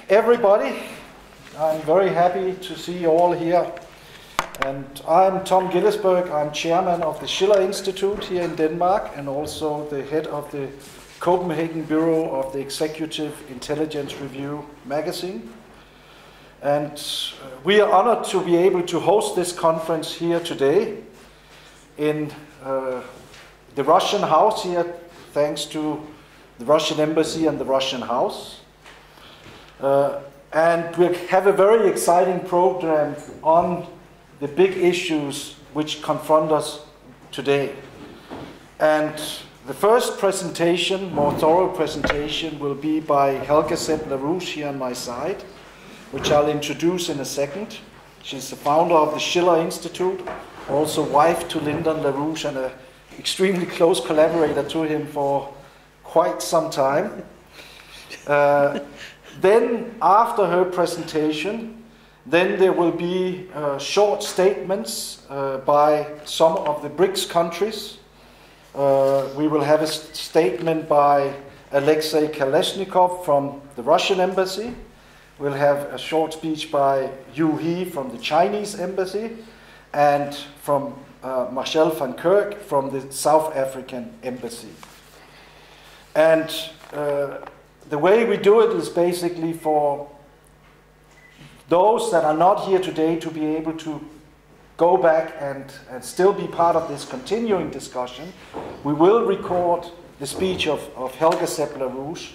everybody. I'm very happy to see you all here. And I'm Tom Gillesberg. I'm chairman of the Schiller Institute here in Denmark and also the head of the Copenhagen Bureau of the Executive Intelligence Review magazine. And we are honored to be able to host this conference here today in the Russian House here, thanks to the Russian Embassy and the Russian House. And we have a very exciting program on the big issues which confront us today. And the first presentation, more thorough presentation, will be by Helga Zepp-LaRouche here on my side, which I'll introduce in a second. She's the founder of the Schiller Institute, also wife to Lyndon LaRouche and an extremely close collaborator to him for quite some time. Then, after her presentation, then there will be short statements by some of the BRICS countries. We will have a statement by Alexei Kalashnikov from the Russian Embassy. We'll have a short speech by Yu He from the Chinese Embassy and from Marcel van Kirk from the South African Embassy. And the way we do it is basically for those that are not here today to be able to go back and still be part of this continuing discussion. We will record the speech of Helga Zepp-LaRouche,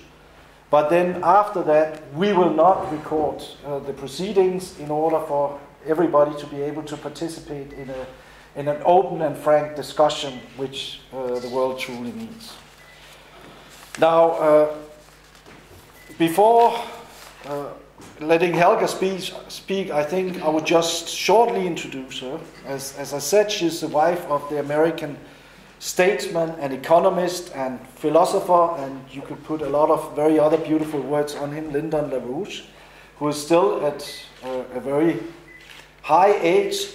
but then after that we will not record the proceedings in order for everybody to be able to participate in an open and frank discussion which the world truly needs. Now, before letting Helga speak, I think I would just shortly introduce her. As I said, she's the wife of the American statesman and economist and philosopher, and you could put a lot of very other beautiful words on him, Lyndon LaRouche, who is still at a very high age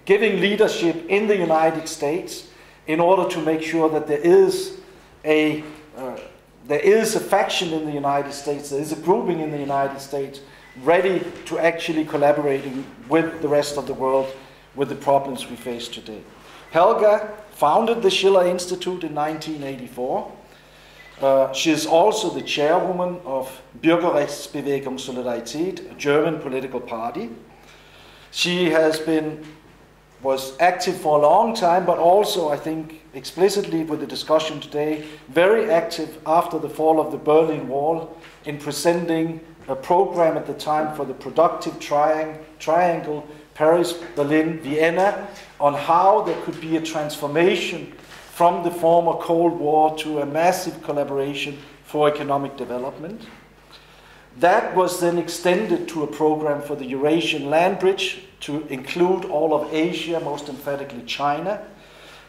giving leadership in the United States in order to make sure that there is a faction in the United States, there is a grouping in the United States ready to actually collaborating with the rest of the world with the problems we face today. Helga founded the Schiller Institute in 1984. She is also the chairwoman of Bürgerrechtsbewegung Solidarität, a German political party. She was active for a long time, but also, I think, explicitly with the discussion today, very active after the fall of the Berlin Wall in presenting a program at the time for the productive triangle, Paris, Berlin, Vienna, on how there could be a transformation from the former Cold War to a massive collaboration for economic development. That was then extended to a program for the Eurasian land bridge to include all of Asia, most emphatically China.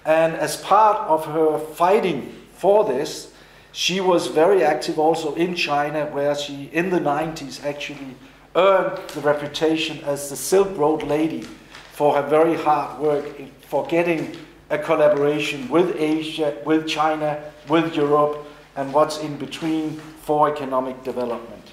And as part of her fighting for this, she was very active also in China, where she, in the 90s, actually earned the reputation as the Silk Road lady for her very hard work for getting a collaboration with Asia, with China, with Europe, and what's in between for economic development.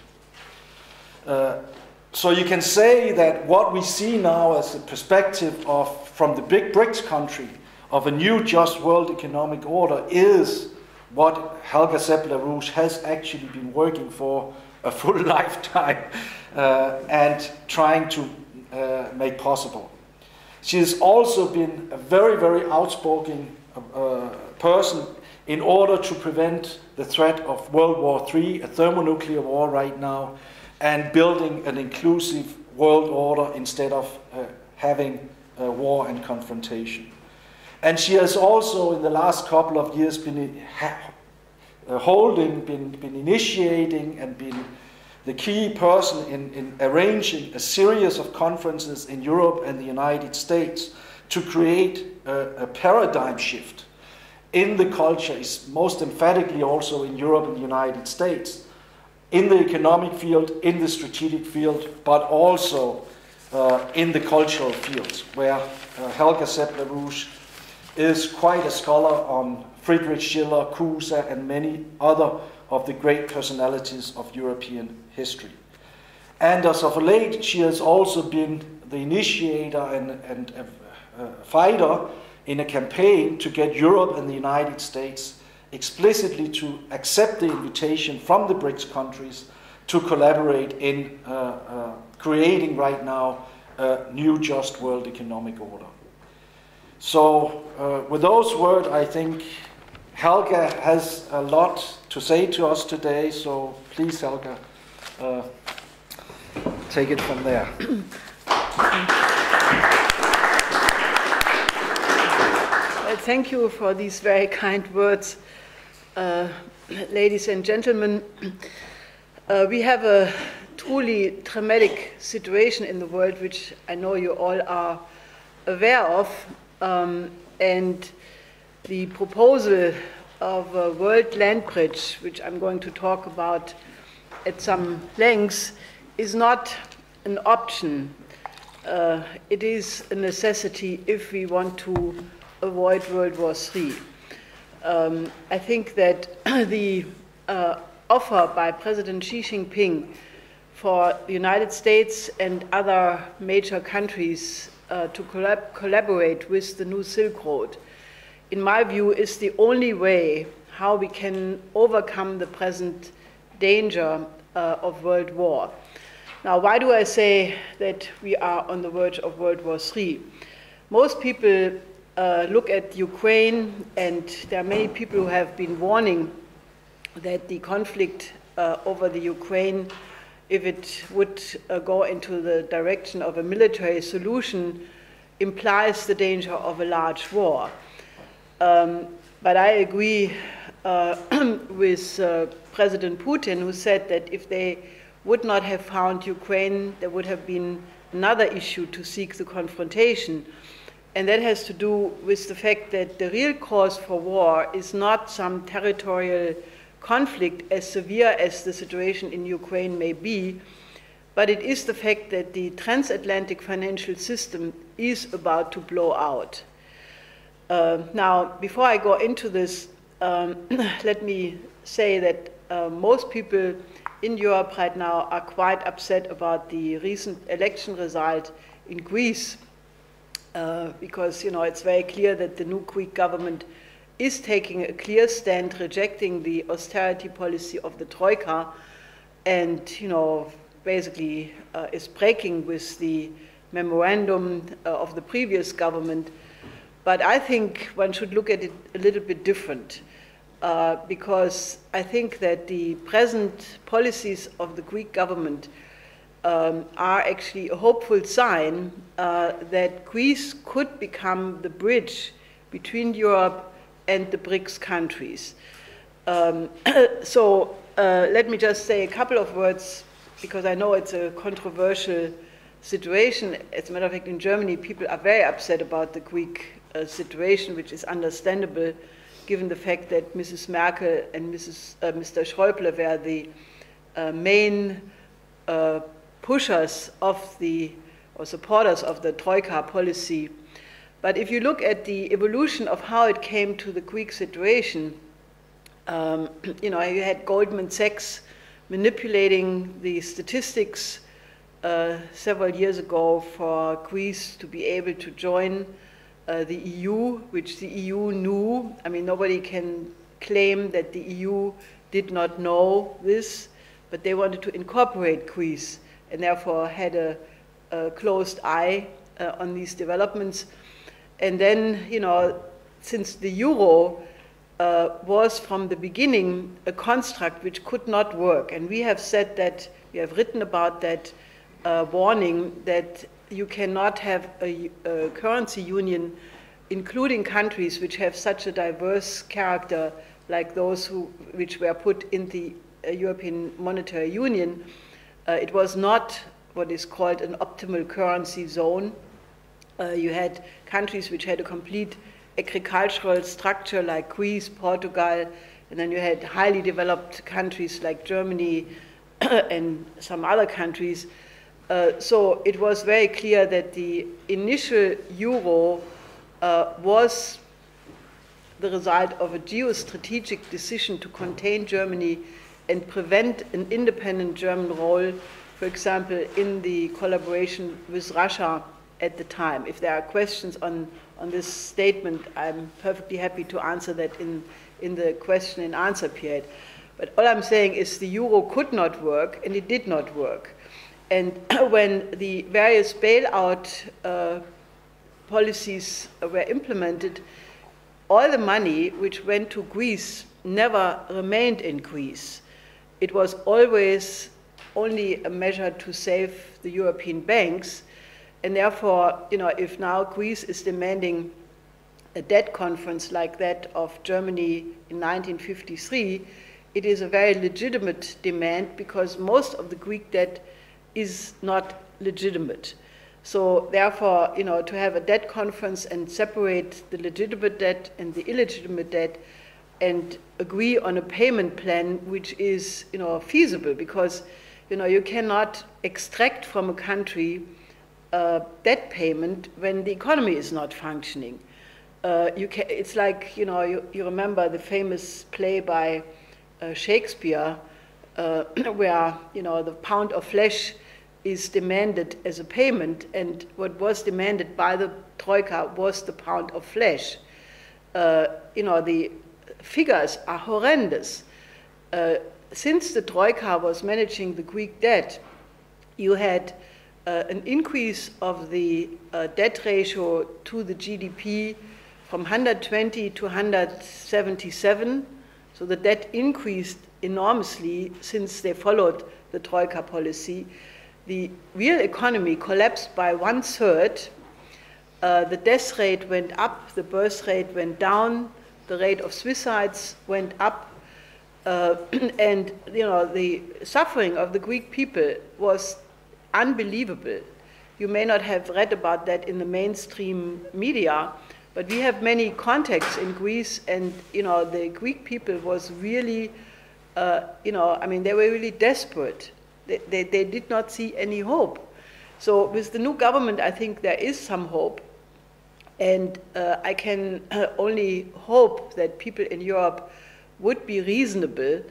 So you can say that what we see now as a perspective from the big BRICS country of a new just world economic order is what Helga Zepp-LaRouche has actually been working for a full lifetime and trying to make possible. She has also been a very, very outspoken person in order to prevent the threat of World War III, a thermonuclear war right now, and building an inclusive world order instead of having war and confrontation. And she has also, in the last couple of years, been initiating and been the key person in arranging a series of conferences in Europe and the United States to create a paradigm shift in the culture, is most emphatically also in Europe and the United States, in the economic field, in the strategic field, but also in the cultural fields, where Helga Zepp-LaRouche is quite a scholar on Friedrich Schiller, Cusa, and many other of the great personalities of European history. And as of late, she has also been the initiator and a fighter in a campaign to get Europe and the United States explicitly to accept the invitation from the BRICS countries to collaborate in creating right now a new just world economic order. So with those words, I think Helga has a lot to say to us today, so please, Helga, take it from there. Well, thank you for these very kind words, ladies and gentlemen. We have a truly traumatic situation in the world, which I know you all are aware of, and the proposal of a world land bridge, which I'm going to talk about at some length, is not an option. It is a necessity if we want to avoid World War III. I think that the offer by President Xi Jinping for the United States and other major countries to collaborate with the new Silk Road, in my view, is the only way how we can overcome the present danger of world war. Now, why do I say that we are on the verge of World War III? Most people look at Ukraine, and there are many people who have been warning that the conflict over the Ukraine, if it would go into the direction of a military solution, implies the danger of a large war. But I agree with President Putin, who said that if they would not have found Ukraine, there would have been another issue to seek the confrontation. And that has to do with the fact that the real cause for war is not some territorial conflict, as severe as the situation in Ukraine may be, but it is the fact that the transatlantic financial system is about to blow out. Now, before I go into this, let me say that most people in Europe right now are quite upset about the recent election result in Greece, because it's very clear that the new Greek government is taking a clear stand, rejecting the austerity policy of the Troika, and basically is breaking with the memorandum of the previous government. But I think one should look at it a little bit different, because I think that the present policies of the Greek government are actually a hopeful sign that Greece could become the bridge between Europe and the BRICS countries. So let me just say a couple of words, because I know it's a controversial situation. As a matter of fact, in Germany, people are very upset about the Greek situation, which is understandable, given the fact that Mrs. Merkel and Mr. Schäuble were the main pushers of or supporters of the Troika policy. But if you look at the evolution of how it came to the Greek situation, you had Goldman Sachs manipulating the statistics several years ago for Greece to be able to join the EU, which the EU knew. I mean, nobody can claim that the EU did not know this, but they wanted to incorporate Greece and therefore had a closed eye on these developments. And then, since the euro was from the beginning a construct which could not work, and we have said that, we have written about that warning, that you cannot have a currency union including countries which have such a diverse character like those which were put in the European Monetary Union. It was not what is called an optimal currency zone. You had countries which had a complete agricultural structure like Greece, Portugal, and then you had highly developed countries like Germany and some other countries. So it was very clear that the initial euro was the result of a geostrategic decision to contain Germany and prevent an independent German role, for example, in the collaboration with Russia at the time. If there are questions on this statement, I'm perfectly happy to answer that in the question and answer period. But all I'm saying is the euro could not work, and it did not work. And when the various bailout policies were implemented, all the money which went to Greece never remained in Greece. It was always only a measure to save the European banks, and therefore, if now Greece is demanding a debt conference like that of Germany in 1953, it is a very legitimate demand because most of the Greek debt is not legitimate. So therefore, to have a debt conference and separate the legitimate debt and the illegitimate debt and agree on a payment plan which is, feasible, because, you cannot extract from a country debt payment when the economy is not functioning. It's like, you remember the famous play by Shakespeare, where, the pound of flesh is demanded as a payment, and what was demanded by the Troika was the pound of flesh. The figures are horrendous. Since the Troika was managing the Greek debt, you had an increase of the debt ratio to the GDP from 120 to 177. So the debt increased enormously since they followed the Troika policy. The real economy collapsed by 1/3. The death rate went up, the birth rate went down, the rate of suicides went up, and the suffering of the Greek people was unbelievable. You may not have read about that in the mainstream media, but we have many contacts in Greece, and the Greek people was really, they were really desperate. They did not see any hope. So with the new government, I think there is some hope, and I can only hope that people in Europe would be reasonable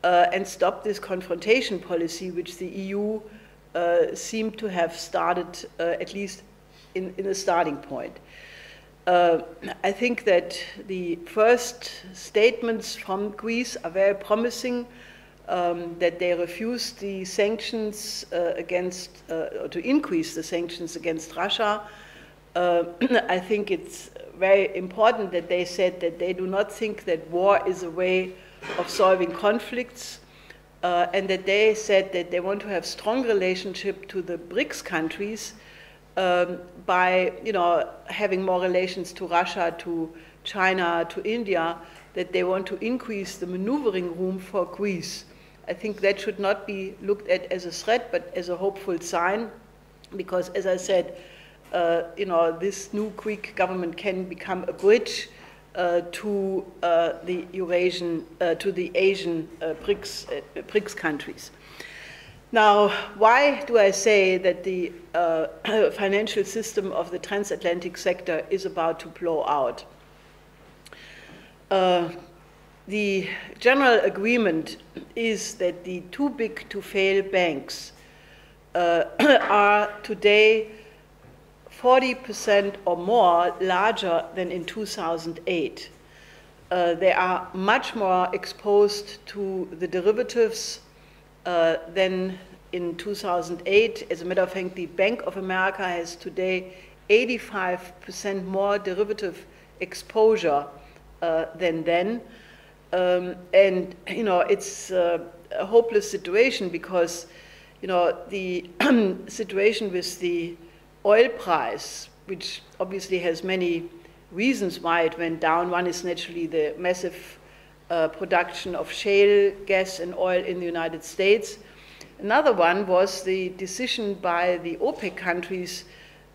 and stop this confrontation policy, which the EU seemed to have started, at least in a starting point. I think that the first statements from Greece are very promising, that they refused the sanctions or to increase the sanctions against Russia. I think it's very important that they said that they do not think that war is a way of solving conflicts, and that they said that they want to have strong relationship to the BRICS countries by having more relations to Russia, to China, to India, that they want to increase the maneuvering room for Greece. I think that should not be looked at as a threat, but as a hopeful sign, because, as I said, this new Greek government can become a bridge to the Asian BRICS countries. Now, why do I say that the financial system of the transatlantic sector is about to blow out? The general agreement is that the too big to fail banks are today 40% or more larger than in 2008. They are much more exposed to the derivatives than in 2008. As a matter of fact, the Bank of America has today 85% more derivative exposure than then. And it's a hopeless situation because the situation with the oil price, which obviously has many reasons why it went down. One is naturally the massive production of shale gas and oil in the United States. Another one was the decision by the OPEC countries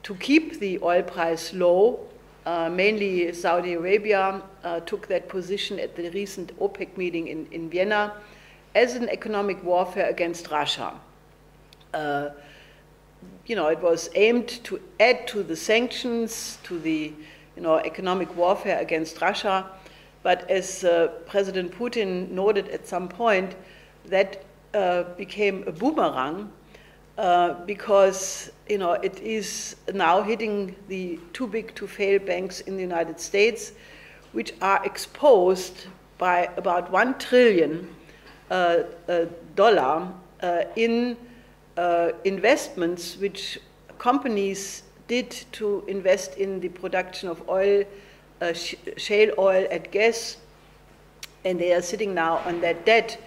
to keep the oil price low. Mainly Saudi Arabia took that position at the recent OPEC meeting in Vienna as an economic warfare against Russia. It was aimed to add to the sanctions, to the economic warfare against Russia. But as President Putin noted at some point, that became a boomerang because it is now hitting the too big to fail banks in the United States, which are exposed by about $1 trillion in investments which companies did to invest in the production of oil, shale oil and gas, and they are sitting now on that debt,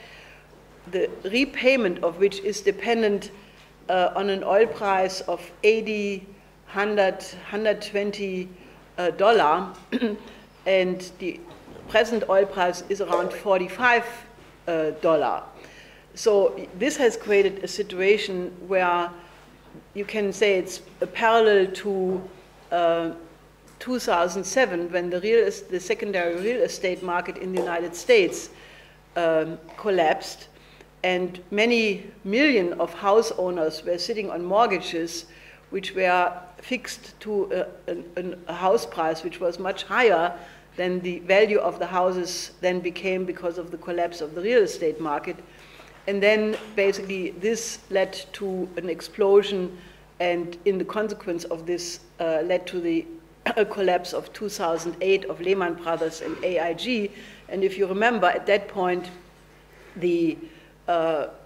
the repayment of which is dependent on an oil price of $80, $100, $120, and the present oil price is around $45. So this has created a situation where you can say it's a parallel to 2007, when the secondary real estate market in the United States collapsed, and many million of house owners were sitting on mortgages which were fixed to a house price which was much higher than the value of the houses then became because of the collapse of the real estate market. And then basically this led to an explosion, and in the consequence of this led to the collapse of 2008 of Lehman Brothers and AIG. And if you remember, at that point, the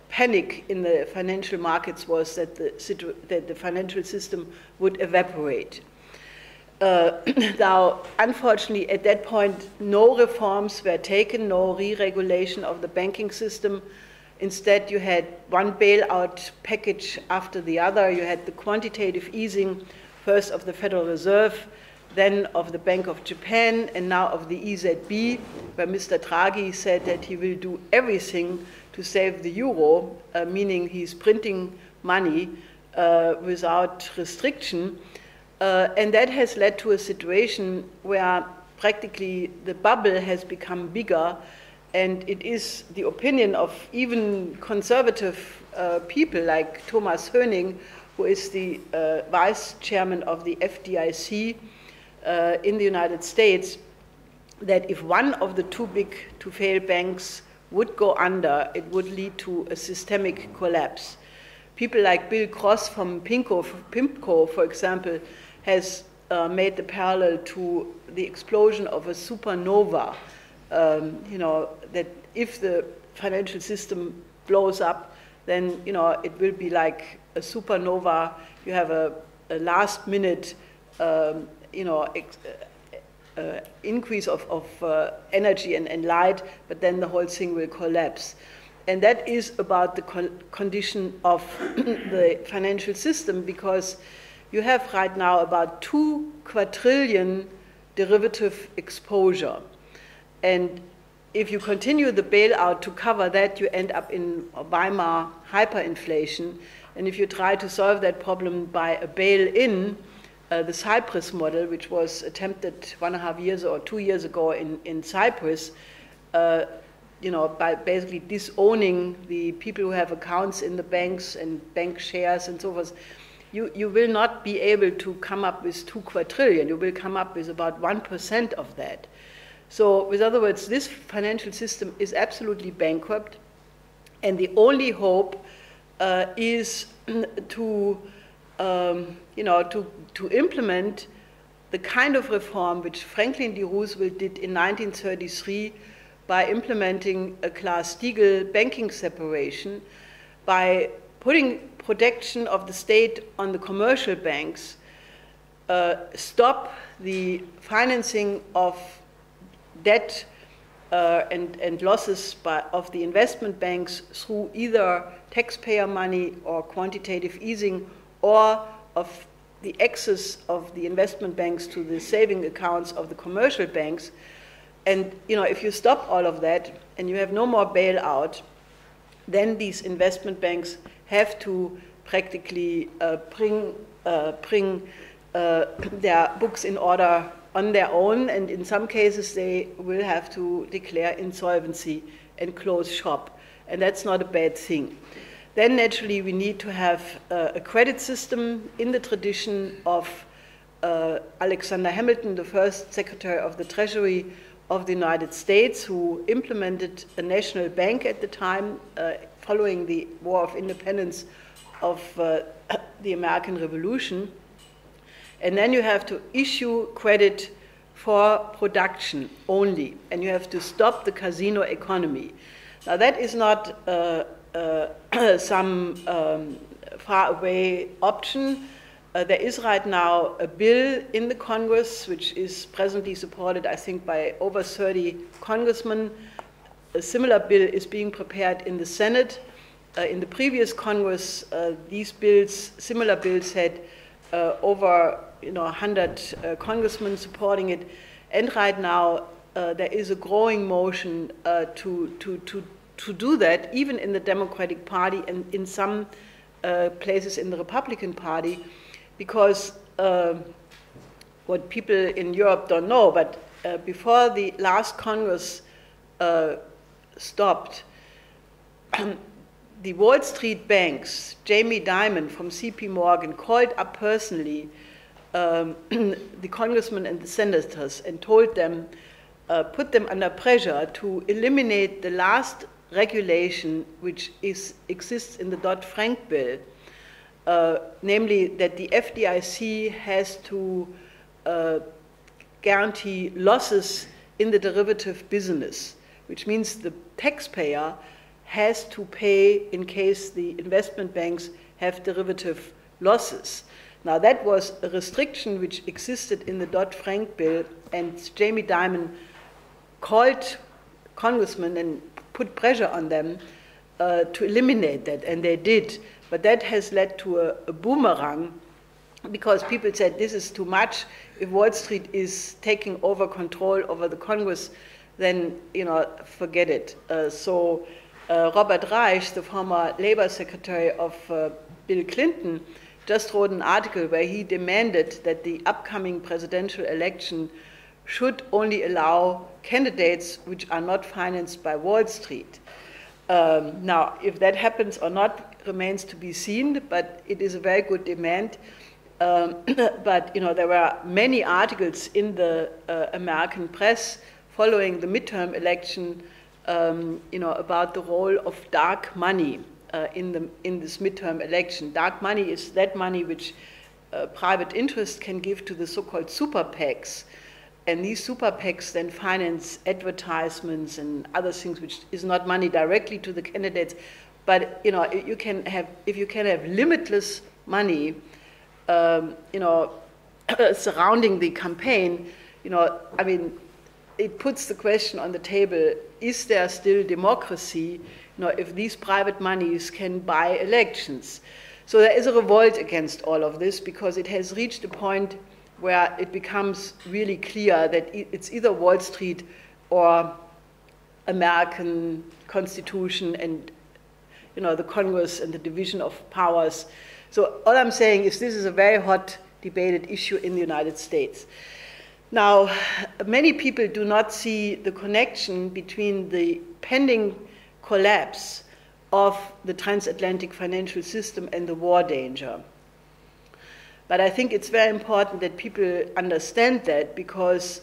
panic in the financial markets was that the financial system would evaporate. Now, unfortunately, at that point, no reforms were taken, no re-regulation of the banking system. Instead, you had one bailout package after the other. You had the quantitative easing, first of the Federal Reserve, then of the Bank of Japan, and now of the EZB, where Mr. Draghi said that he will do everything to save the euro, meaning he's printing money without restriction. And that has led to a situation where practically the bubble has become bigger, and it is the opinion of even conservative people like Thomas Höning, who is the vice chairman of the FDIC in the United States, that if one of the too big to fail banks would go under, it would lead to a systemic collapse. People like Bill Cross from PIMCO, for example, has made the parallel to the explosion of a supernova. That if the financial system blows up, then it will be like a supernova. You have a last-minute increase of energy and light, but then the whole thing will collapse. And that is about the condition of the financial system, because you have right now about 2 quadrillion derivative exposure. And if you continue the bailout to cover that, you end up in Weimar hyperinflation. And if you try to solve that problem by a bail-in, the Cyprus model, which was attempted 1.5 years or 2 years ago in Cyprus, by basically disowning the people who have accounts in the banks and bank shares and so forth, you will not be able to come up with 2 quadrillion. You will come up with about 1% of that. So, with other words, this financial system is absolutely bankrupt, and the only hope is to implement the kind of reform which Franklin D. Roosevelt did in 1933 by implementing a Glass-Steagall banking separation, by putting protection of the state on the commercial banks, stop the financing of debt and losses of the investment banks through either taxpayer money or quantitative easing, or of the access of the investment banks to the saving accounts of the commercial banks. And if you stop all of that and you have no more bailout, then these investment banks have to practically bring their books in order on their own, and in some cases they will have to declare insolvency and close shop, and that's not a bad thing. Then naturally we need to have a credit system in the tradition of Alexander Hamilton, the first Secretary of the Treasury, of the United States, who implemented a national bank at the time, following the War of Independence of the American Revolution. And then you have to issue credit for production only, and you have to stop the casino economy. Now that is not some far-away option. There is right now a bill in the Congress which is presently supported, I think, by over 30 congressmen. A similar bill is being prepared in the Senate. In the previous Congress, similar bills had over 100 congressmen supporting it, and right now there is a growing motion to do that, even in the Democratic Party and in some places in the Republican Party, because what people in Europe don't know, but before the last Congress stopped, the Wall Street banks, Jamie Dimon from CP Morgan, called up personally the congressmen and the senators and told them, put them under pressure to eliminate the last regulation which exists in the Dodd-Frank bill, namely that the FDIC has to guarantee losses in the derivative business, which means the taxpayer has to pay in case the investment banks have derivative losses. Now that was a restriction which existed in the Dodd-Frank bill, and Jamie Dimon called congressmen and put pressure on them to eliminate that, and they did. But that has led to a boomerang, because people said this is too much. If Wall Street is taking over control over the Congress, then forget it. So Robert Reich, the former Labor Secretary of Bill Clinton, just wrote an article where he demanded that the upcoming presidential election should only allow candidates which are not financed by Wall Street. Now, if that happens or not remains to be seen, but it is a very good demand. But there were many articles in the American press following the midterm election, about the role of dark money in this midterm election. Dark money is that money which private interest can give to the so-called super PACs. And these super PACs then finance advertisements and other things, which is not money directly to the candidates. But if you can have limitless money, surrounding the campaign, it puts the question on the table: is there still democracy? If these private monies can buy elections? So there is a revolt against all of this, because it has reached a point where it becomes really clear that it's either Wall Street or American Constitution and the Congress and the division of powers. So all I'm saying is this is a very hot debated issue in the United States. Now, many people do not see the connection between the pending collapse of the transatlantic financial system and the war danger. But I think it's very important that people understand that, because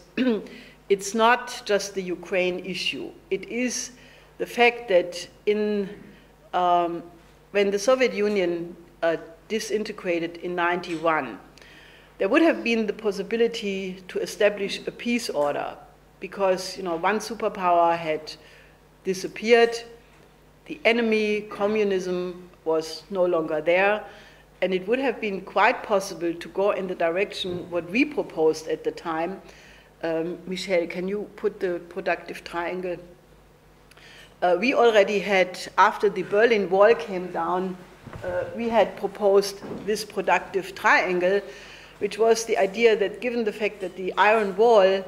it's not just the Ukraine issue. It is the fact that when the Soviet Union disintegrated in '91, there would have been the possibility to establish a peace order, because one superpower had disappeared, the enemy, communism, was no longer there, and it would have been quite possible to go in the direction what we proposed at the time. Michelle, can you put the productive triangle? We already had, after the Berlin Wall came down, we had proposed this productive triangle, which was the idea that, given the fact that the Iron Wall,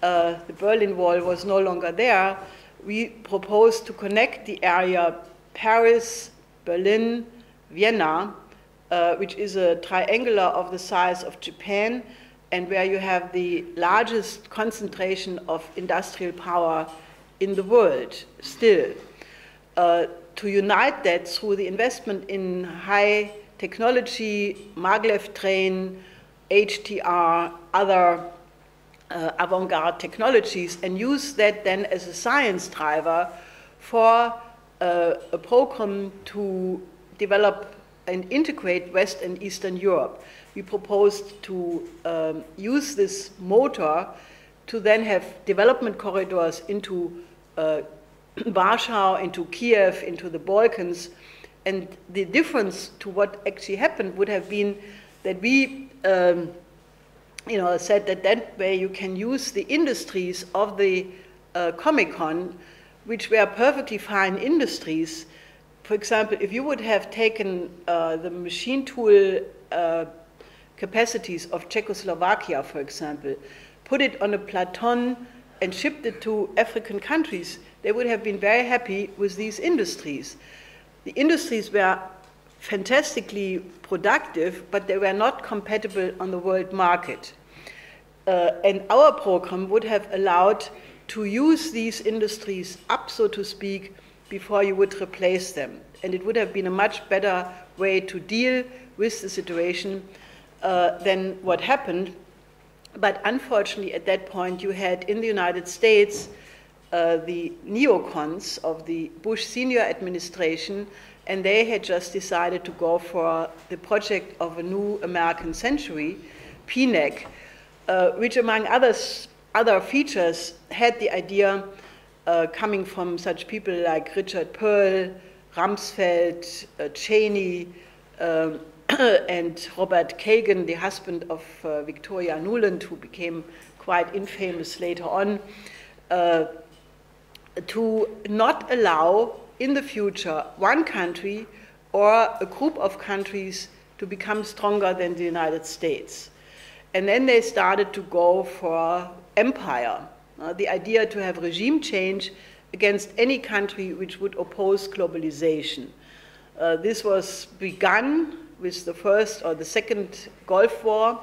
the Berlin Wall, was no longer there, we proposed to connect the area Paris, Berlin, Vienna, which is a triangular of the size of Japan, and where you have the largest concentration of industrial power in the world still. To unite that through the investment in high technology, maglev train, HTR, other avant-garde technologies and use that then as a science driver for a program to develop and integrate West and Eastern Europe. We proposed to use this motor to then have development corridors into Warsaw, into Kiev, into the Balkans. And the difference to what actually happened would have been that we said that way you can use the industries of the Comic-Con, which were perfectly fine industries. For example, if you would have taken the machine tool capacities of Czechoslovakia, for example, put it on a plateau and shipped it to African countries, they would have been very happy with these industries. The industries were fantastically productive, but they were not compatible on the world market. And our program would have allowed to use these industries up, so to speak, before you would replace them. And it would have been a much better way to deal with the situation than what happened. But unfortunately, at that point, you had in the United States the neocons of the Bush senior administration, and they had just decided to go for the project of a new American century, PNAC, which among other features had the idea coming from such people like Richard Pearl, Rumsfeld, Cheney, and Robert Kagan, the husband of Victoria Nuland, who became quite infamous later on, to not allow in the future one country or a group of countries to become stronger than the United States. And then they started to go for empire, the idea to have regime change against any country which would oppose globalization. This was begun with the first or the second Gulf War.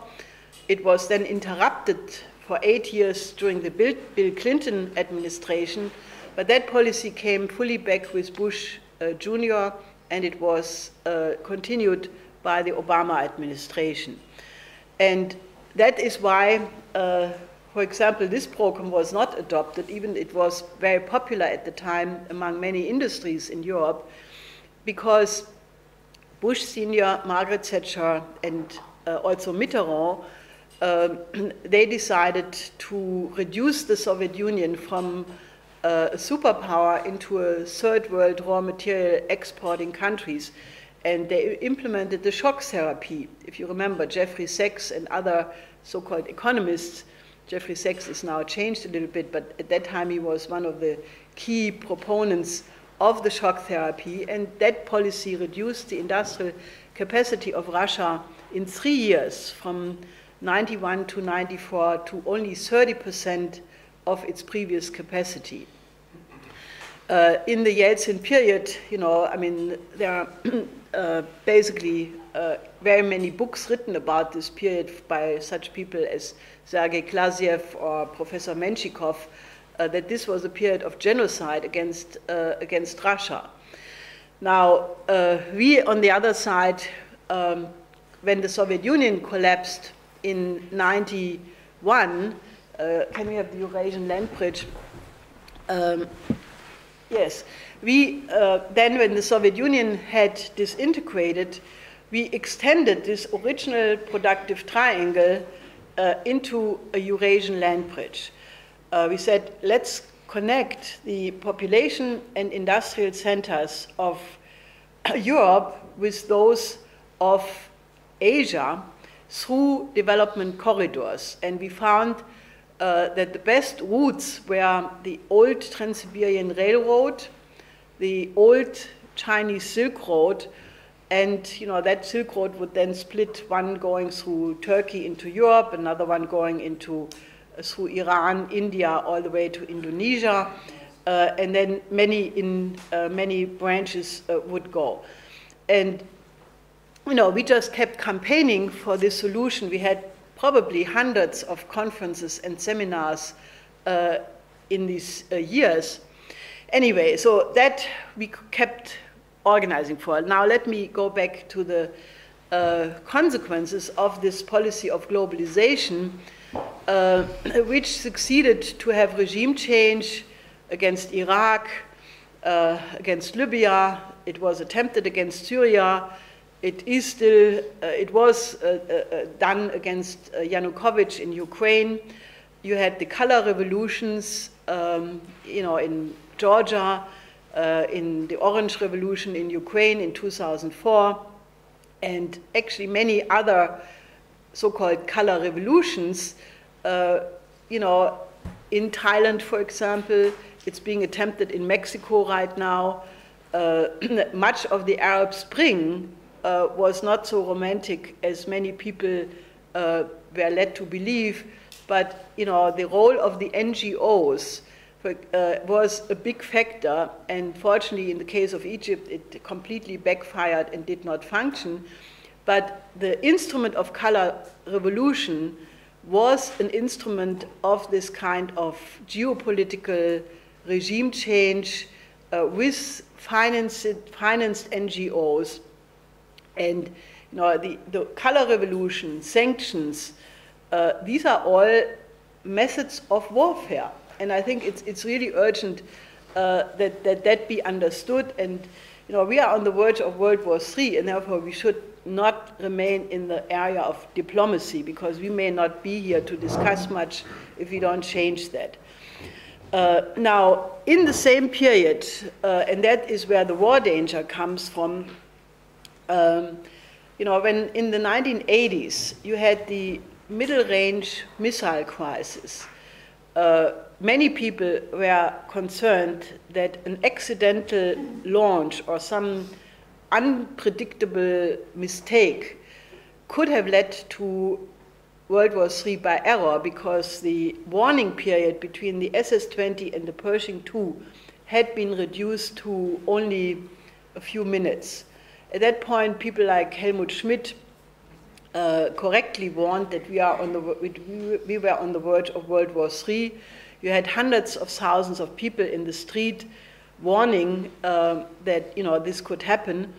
It was then interrupted for 8 years during the Bill Clinton administration, but that policy came fully back with Bush Jr., and it was continued by the Obama administration. And that is why, for example, this program was not adopted, even it was very popular at the time among many industries in Europe, because Bush Senior, Margaret Thatcher, and also Mitterrand, they decided to reduce the Soviet Union from a superpower into a third world raw material exporting countries. And they implemented the shock therapy. If you remember, Jeffrey Sachs and other so-called economists, Jeffrey Sachs is now changed a little bit, but at that time he was one of the key proponents of the shock therapy, and that policy reduced the industrial capacity of Russia in 3 years, from 91 to 94, to only 30% of its previous capacity. In the Yeltsin period, there are basically very many books written about this period by such people as Sergei Glaziev or Professor Menshikov, that this was a period of genocide against Russia. Now, we on the other side, when the Soviet Union collapsed in 91, can we have the Eurasian land bridge? Yes. We, then when the Soviet Union had disintegrated, we extended this original productive triangle into a Eurasian land bridge. We said, let's connect the population and industrial centers of Europe with those of Asia through development corridors. And we found that the best routes were the old Trans-Siberian Railroad, the old Chinese Silk Road, and that Silk Road would then split, one going through Turkey into Europe, another one going into through Iran, India, all the way to Indonesia, and then many branches would go. And we just kept campaigning for this solution. We had probably hundreds of conferences and seminars in these years. Anyway, so that we kept organizing for. Now let me go back to the consequences of this policy of globalization, which succeeded to have regime change against Iraq, against Libya. It was attempted against Syria. It is still, it was done against Yanukovych in Ukraine. You had the color revolutions, in Georgia, in the Orange Revolution in Ukraine in 2004, and actually many other so-called color revolutions. In Thailand, for example, it's being attempted in Mexico right now. Much of the Arab Spring was not so romantic as many people were led to believe, but the role of the NGOs was a big factor, and fortunately in the case of Egypt it completely backfired and did not function. But the instrument of color revolution was an instrument of this kind of geopolitical regime change with financed NGOs. And the color revolution, sanctions, these are all methods of warfare. And I think it's really urgent that be understood. And we are on the verge of World War III, and therefore we should not remain in the area of diplomacy, because we may not be here to discuss much if we don't change that. Now, in the same period, and that is where the war danger comes from, when in the 1980s you had the middle-range missile crisis, many people were concerned that an accidental launch or some unpredictable mistake could have led to World War III by error, because the warning period between the SS-20 and the Pershing II had been reduced to only a few minutes. At that point, people like Helmut Schmidt correctly warned that we were on the verge of World War III. You had hundreds of thousands of people in the street warning that this could happen.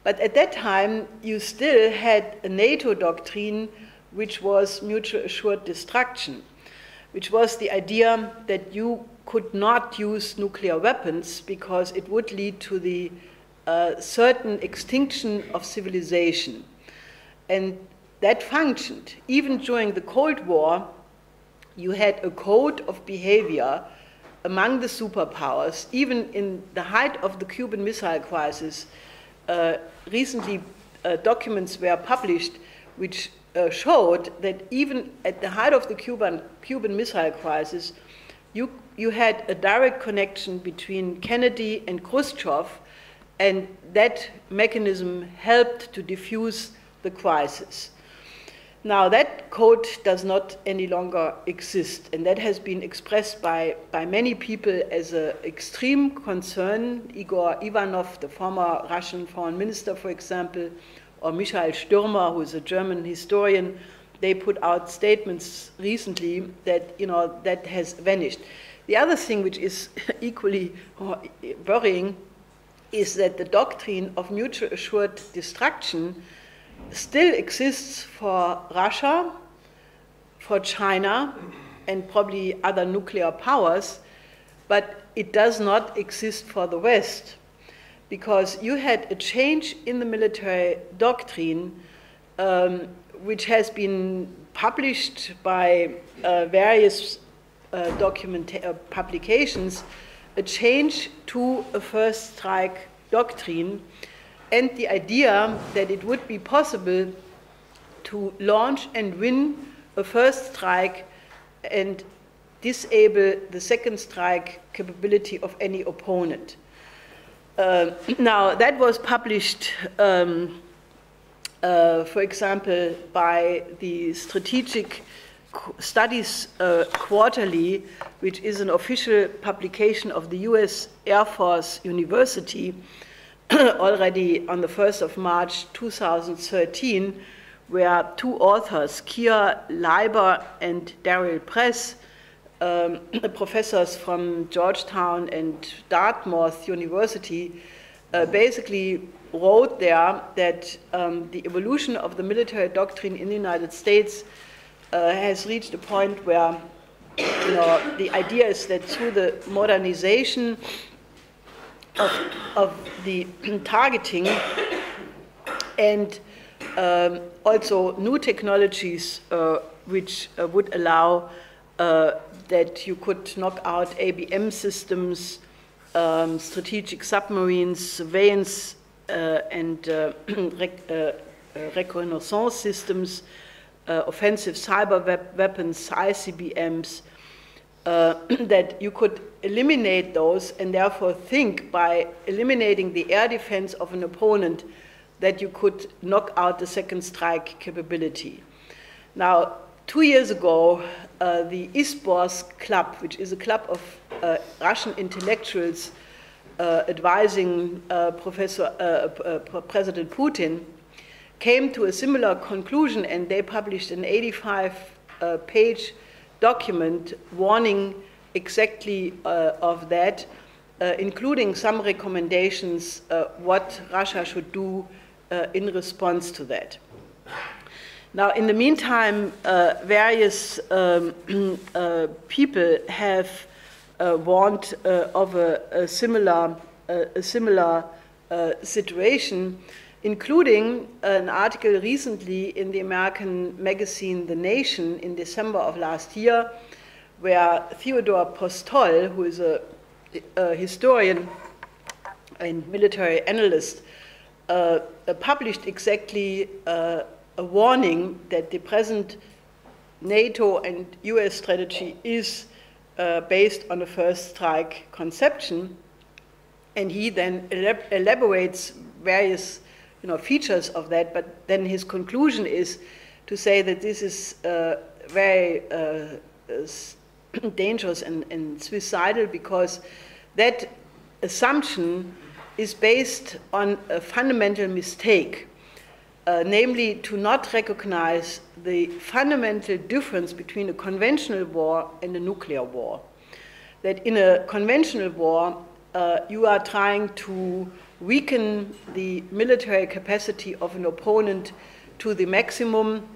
But at that time, you still had a NATO doctrine which was mutual assured destruction, which was the idea that you could not use nuclear weapons because it would lead to the certain extinction of civilization. And that functioned. Even during the Cold War, you had a code of behavior among the superpowers. Even in the height of the Cuban Missile Crisis, recently documents were published which showed that even at the height of the Cuban Missile Crisis, you had a direct connection between Kennedy and Khrushchev, and that mechanism helped to diffuse the crisis. Now, that code does not any longer exist, and that has been expressed by many people as an extreme concern. Igor Ivanov, the former Russian foreign minister, for example, or Michael Stürmer, who is a German historian, they put out statements recently that that has vanished. The other thing which is equally worrying is that the doctrine of mutual assured destruction still exists for Russia, for China, and probably other nuclear powers, but it does not exist for the West, because you had a change in the military doctrine, which has been published by various publications, a change to a first strike doctrine, and the idea that it would be possible to launch and win a first strike and disable the second strike capability of any opponent. Now, that was published, for example, by the Strategic Studies Quarterly, which is an official publication of the US Air Force University, already on the 1st of March 2013, where two authors, Keir Leiber and Daryl Press, professors from Georgetown and Dartmouth University, basically wrote there that the evolution of the military doctrine in the United States has reached a point where, the idea is that through the modernization of the targeting and also new technologies which would allow that you could knock out ABM systems, strategic submarines, surveillance and reconnaissance systems, offensive cyber weapons, ICBMs, that you could eliminate those and therefore think by eliminating the air defense of an opponent that you could knock out the second strike capability. Now, 2 years ago, the ISBORS Club, which is a club of Russian intellectuals advising President Putin, came to a similar conclusion, and they published an 85-page document warning exactly of that, including some recommendations what Russia should do in response to that. Now, in the meantime, various people have warned of a similar situation, including an article recently in the American magazine The Nation in December of last year, where Theodore Postol, who is a historian and military analyst, published exactly a warning that the present NATO and US strategy is based on a first strike conception, and he then elaborates various features of that, but then his conclusion is to say that this is very dangerous and suicidal, because that assumption is based on a fundamental mistake, namely to not recognize the fundamental difference between a conventional war and a nuclear war. That in a conventional war, you are trying to weaken the military capacity of an opponent to the maximum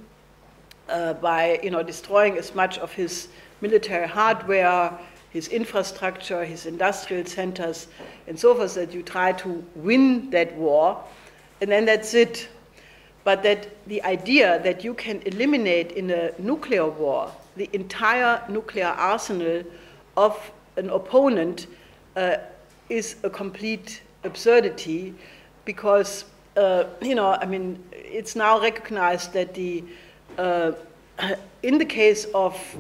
by destroying as much of his military hardware, his infrastructure, his industrial centers, and so forth, that you try to win that war, and then that's it. But that the idea that you can eliminate in a nuclear war the entire nuclear arsenal of an opponent is a complete absurdity, because it's now recognized that in the case of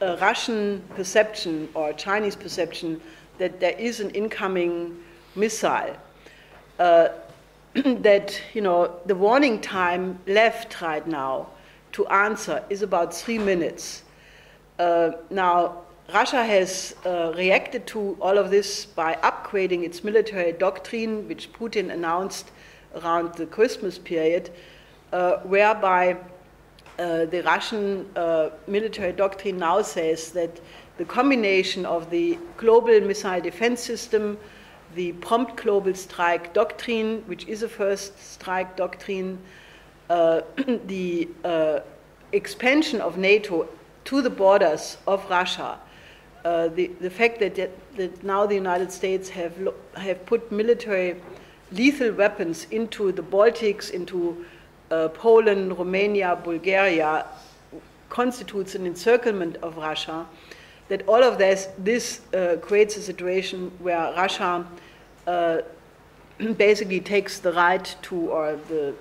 Russian perception or Chinese perception that there is an incoming missile, that the warning time left right now to answer is about 3 minutes. Now, Russia has reacted to all of this by upgrading its military doctrine, which Putin announced around the Christmas period, whereby the Russian military doctrine now says that the combination of the global missile defense system, the prompt global strike doctrine, which is a first strike doctrine, the expansion of NATO to the borders of Russia, the fact that now the United States have put military lethal weapons into the Baltics, into Poland, Romania, Bulgaria, constitutes an encirclement of Russia, that all of this creates a situation where Russia basically takes the right to, or the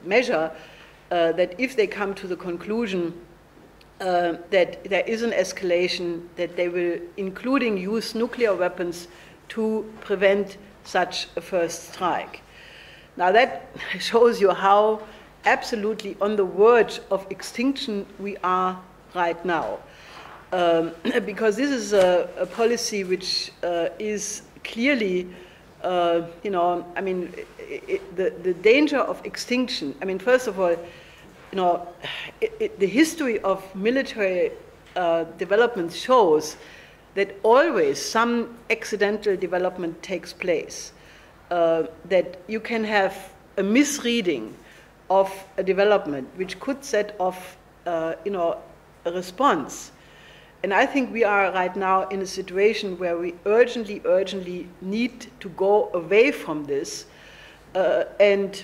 measure that if they come to the conclusion that there is an escalation, that they will, including use nuclear weapons to prevent such a first strike. Now that shows you how absolutely on the verge of extinction we are right now. Because this is a policy which is clearly, the danger of extinction. I mean, first of all, the history of military development shows that always some accidental development takes place. that you can have a misreading of a development which could set off, a response. And I think we are right now in a situation where we urgently need to go away from this, and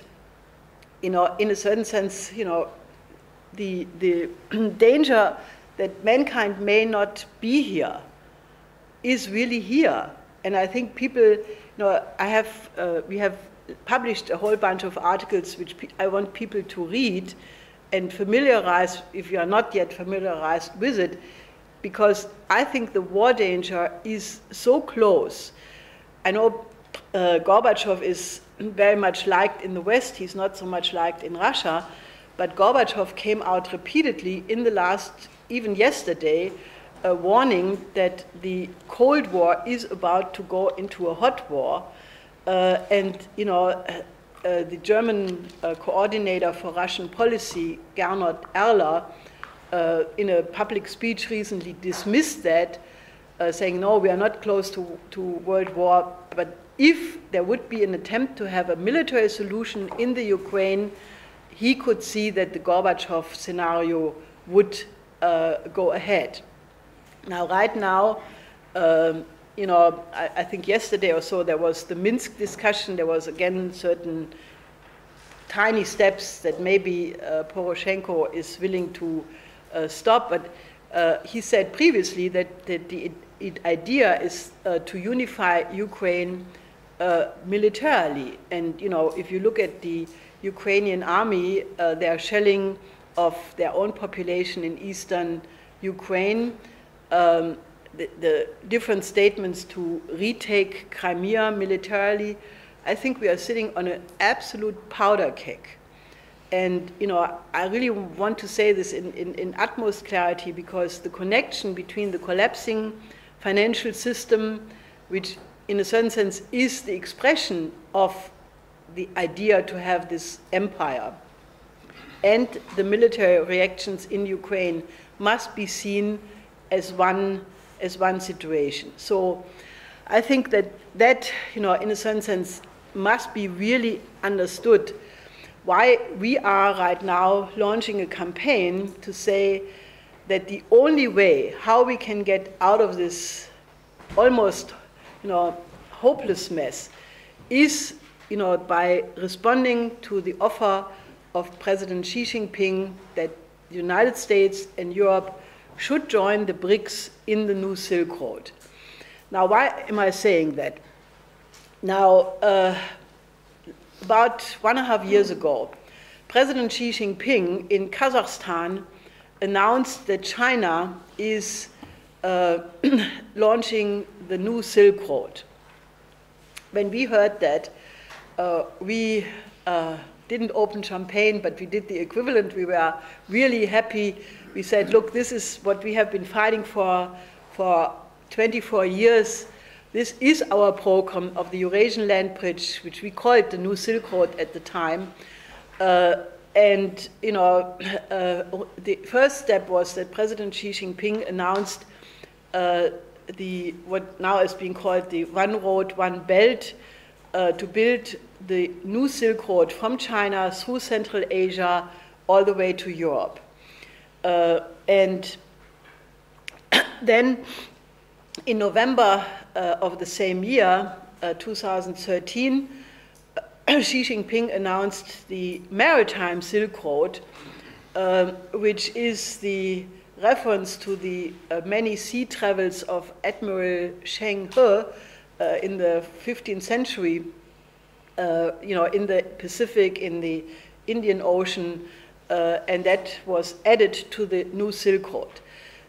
in a certain sense, the danger that mankind may not be here is really here. And I think people, we have published a whole bunch of articles which I want people to read and familiarize, if you are not yet familiarized with it, because I think the war danger is so close. I know Gorbachev is very much liked in the West, he's not so much liked in Russia, but Gorbachev came out repeatedly in the last, even yesterday, warning that the Cold War is about to go into a hot war. The German coordinator for Russian policy, Gernot Erler, in a public speech recently dismissed that, saying, no, we are not close to world war, but if there would be an attempt to have a military solution in the Ukraine, he could see that the Gorbachev scenario would go ahead. Now, right now, I think yesterday or so there was the Minsk discussion. There was again certain tiny steps that maybe Poroshenko is willing to stop, but he said previously that the idea is to unify Ukraine militarily. And if you look at the Ukrainian army, they are shelling of their own population in eastern Ukraine. The different statements to retake Crimea militarily, I think we are sitting on an absolute powder keg. And I really want to say this in utmost clarity, because the connection between the collapsing financial system, which in a certain sense is the expression of the idea to have this empire, and the military reactions in Ukraine must be seen as one situation. So I think that in a certain sense must be really understood, why we are right now launching a campaign to say that the only way how we can get out of this almost hopeless mess is by responding to the offer of President Xi Jinping that the United States and Europe should join the BRICS in the new Silk Road. Now, why am I saying that? Now, about 1.5 years ago, President Xi Jinping in Kazakhstan announced that China is launching the new Silk Road. When we heard that, we didn't open champagne, but we did the equivalent. We were really happy. We said, look, this is what we have been fighting for 24 years. This is our program of the Eurasian Land Bridge, which we called the New Silk Road at the time. The first step was that President Xi Jinping announced what now is being called the One Road, One Belt, to build the new Silk Road from China through Central Asia all the way to Europe. And then in November of the same year, 2013, Xi Jinping announced the Maritime Silk Road, which is the reference to the many sea travels of Admiral Zheng He in the 15th century, in the Pacific, in the Indian Ocean, and that was added to the new Silk Road.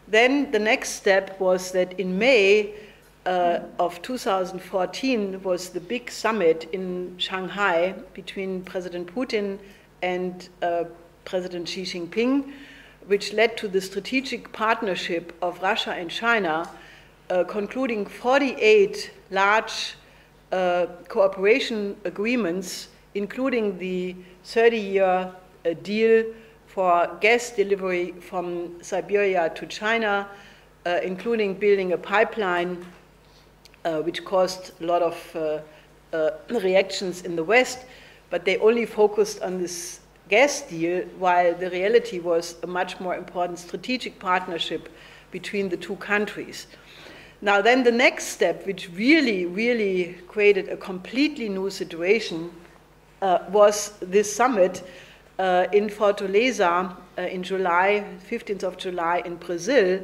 Then the next step was that in May of 2014 was the big summit in Shanghai between President Putin and President Xi Jinping, which led to the strategic partnership of Russia and China, concluding 48 large cooperation agreements, including the 30-year deal for gas delivery from Siberia to China, including building a pipeline which caused a lot of reactions in the West, but they only focused on this gas deal, while the reality was a much more important strategic partnership between the two countries. Now then the next step, which really created a completely new situation, was this summit in Fortaleza in July, 15th of July in Brazil,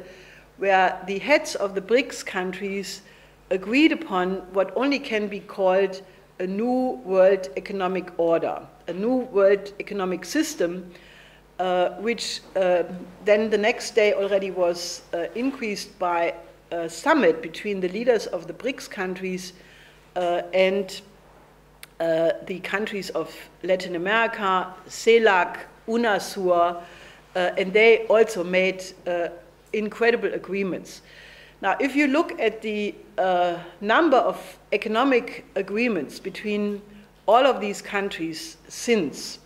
where the heads of the BRICS countries agreed upon what only can be called a new world economic order, a new world economic system, which then the next day already was increased by a summit between the leaders of the BRICS countries and the countries of Latin America, CELAC, UNASUR, and they also made incredible agreements. Now, if you look at the number of economic agreements between all of these countries since,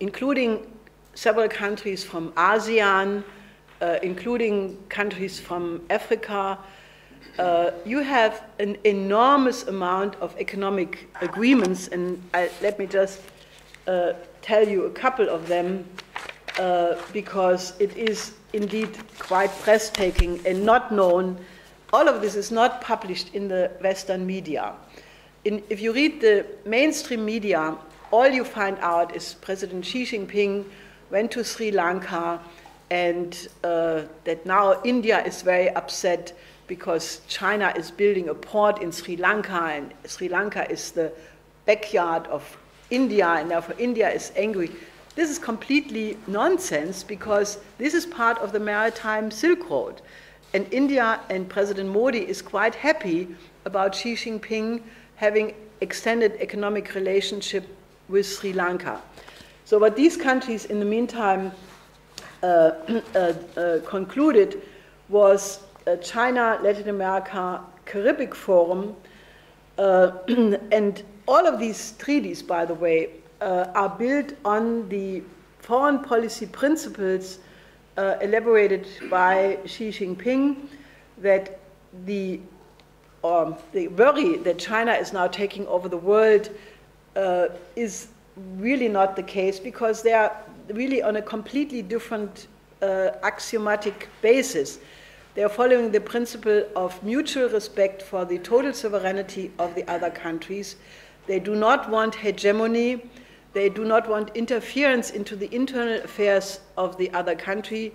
including several countries from ASEAN, including countries from Africa, you have an enormous amount of economic agreements, and let me just tell you a couple of them, because it is indeed quite breathtaking and not known. All of this is not published in the Western media. If you read the mainstream media, all you find out is President Xi Jinping went to Sri Lanka, and that now India is very upset because China is building a port in Sri Lanka, and Sri Lanka is the backyard of India, and therefore India is angry. This is completely nonsense, because this is part of the maritime Silk Road. And India and President Modi is quite happy about Xi Jinping having extended economic relationship with Sri Lanka. So what these countries in the meantime concluded was China, Latin America, Caribbean Forum, and all of these treaties, by the way, are built on the foreign policy principles elaborated by Xi Jinping, that the worry that China is now taking over the world is really not the case, because they are really on a completely different axiomatic basis. They are following the principle of mutual respect for the total sovereignty of the other countries. They do not want hegemony. They do not want interference into the internal affairs of the other country.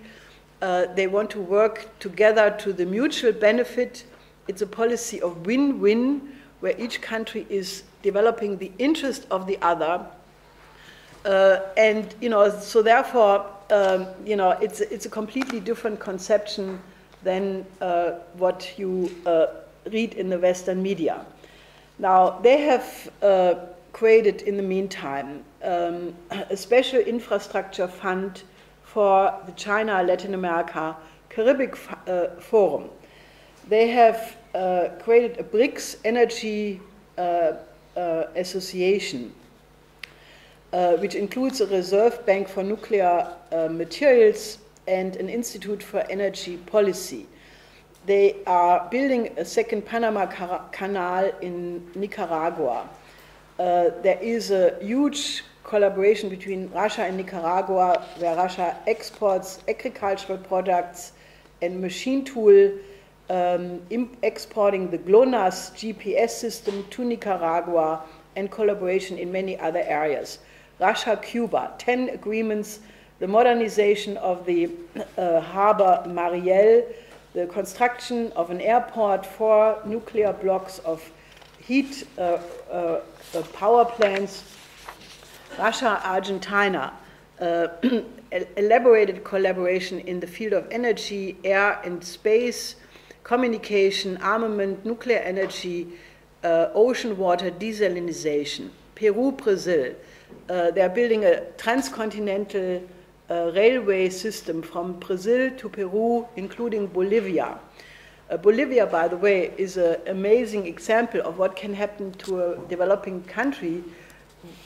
They want to work together to the mutual benefit. It's a policy of win-win, where each country is developing the interest of the other. And so therefore, it's a completely different conception than what you read in the Western media. Now, they have created in the meantime a special infrastructure fund for the China, Latin America, Caribbean Forum. They have created a BRICS energy association, which includes a reserve bank for nuclear materials and an institute for energy policy. They are building a second Panama Canal in Nicaragua. There is a huge collaboration between Russia and Nicaragua, where Russia exports agricultural products and machine tool, exporting the GLONASS GPS system to Nicaragua, and collaboration in many other areas. Russia-Cuba, 10 agreements, the modernization of the harbor Mariel, the construction of an airport, 4 nuclear blocks of heat power plants. Russia-Argentina, elaborated collaboration in the field of energy, air and space, communication, armament, nuclear energy, ocean water desalination. Peru-Brazil, they are building a transcontinental railway system from Brazil to Peru, including Bolivia. Bolivia, by the way, is an amazing example of what can happen to a developing country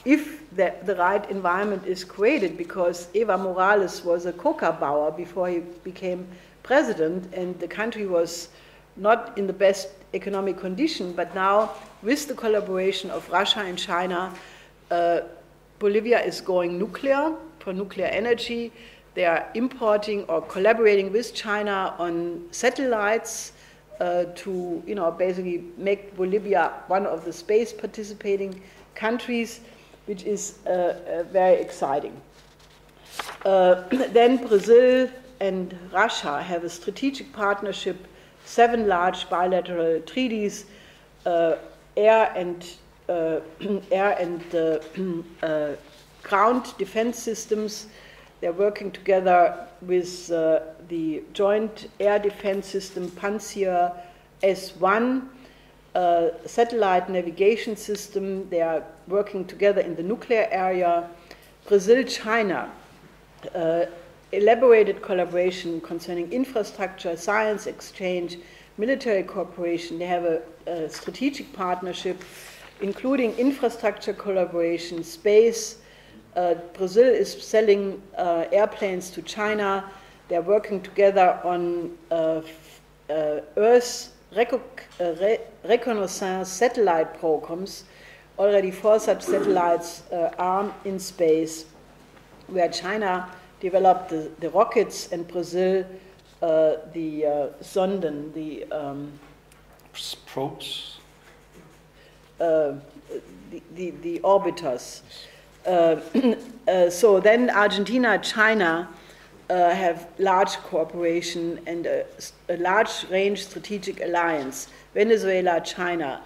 if the right environment is created, because Evo Morales was a coca bauer before he became president, and the country was not in the best economic condition, but now with the collaboration of Russia and China, Bolivia is going nuclear for nuclear energy. They are importing or collaborating with China on satellites to, basically make Bolivia one of the space participating countries, which is very exciting. Then Brazil and Russia have a strategic partnership, 7 large bilateral treaties, air and ground defense systems. They're working together with the joint air defense system Pantsir S1, satellite navigation system. They are working together in the nuclear area. Brazil-China, elaborated collaboration concerning infrastructure, science exchange, military cooperation. They have a strategic partnership, including infrastructure collaboration, space. Brazil is selling airplanes to China. They're working together on Earth reconnaissance satellite programs. Already 4 such satellites are in space, where China developed the rockets and Brazil the Sonden, the probes, the orbiters. So then Argentina, China have large cooperation and a large range strategic alliance. Venezuela, China.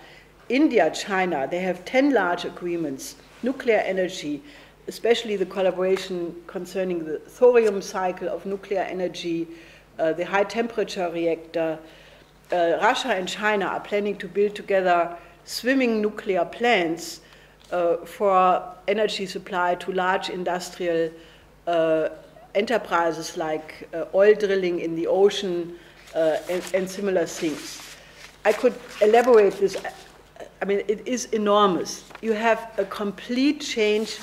India, China, they have 10 large agreements. Nuclear energy, especially the collaboration concerning the thorium cycle of nuclear energy, the high temperature reactor. Russia and China are planning to build together swimming nuclear plants for energy supply to large industrial enterprises like oil drilling in the ocean and similar things. I could elaborate this. I mean, it is enormous. You have a complete change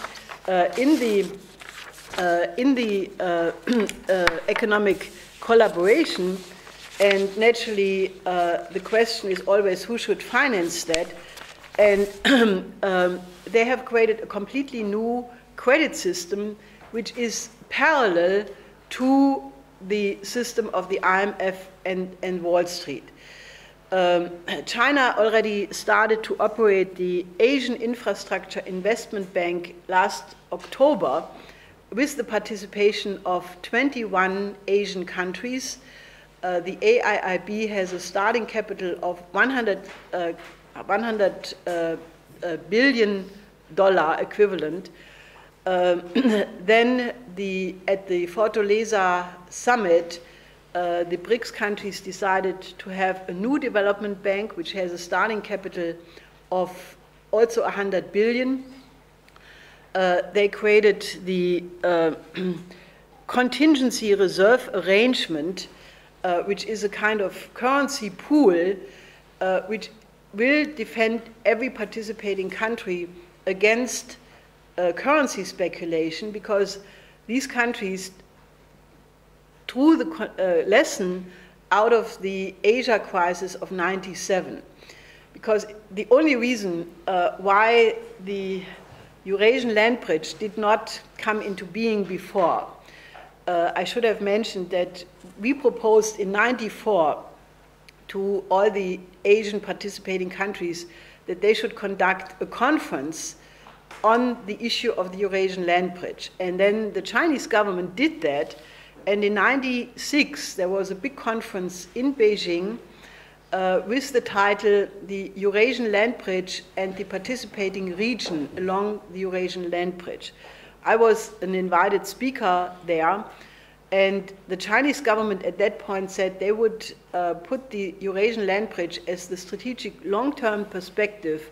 in the economic collaboration, and naturally the question is always who should finance that. And they have created a completely new credit system which is parallel to the system of the IMF and Wall Street. China already started to operate the Asian Infrastructure Investment Bank last October with the participation of 21 Asian countries. The AIIB has a starting capital of $100 billion equivalent. Then at the Fortaleza summit, the BRICS countries decided to have a new development bank which has a starting capital of also 100 billion. They created the contingency reserve arrangement, which is a kind of currency pool which will defend every participating country against currency speculation, because these countries drew the lesson out of the Asia crisis of '97. Because the only reason why the Eurasian land bridge did not come into being before, I should have mentioned that we proposed in '94 to all the Asian participating countries that they should conduct a conference on the issue of the Eurasian land bridge. And then the Chinese government did that, and in '96 there was a big conference in Beijing with the title The Eurasian Land Bridge and the Participating Region Along the Eurasian Land Bridge. I was an invited speaker there, and the Chinese government at that point said they would put the Eurasian land bridge as the strategic long-term perspective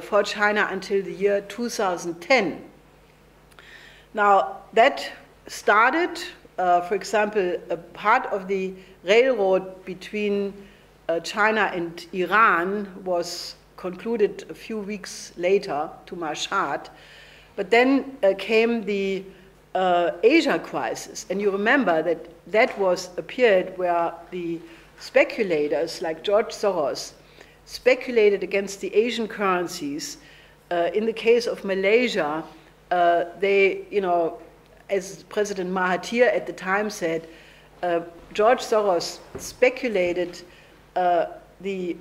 for China until the year 2010. Now, that started, for example, a part of the railroad between China and Iran was concluded a few weeks later to Mashhad. But then came the Asia crisis, and you remember that that was a period where the speculators like George Soros speculated against the Asian currencies. In the case of Malaysia, they, as President Mahathir at the time said, George Soros speculated the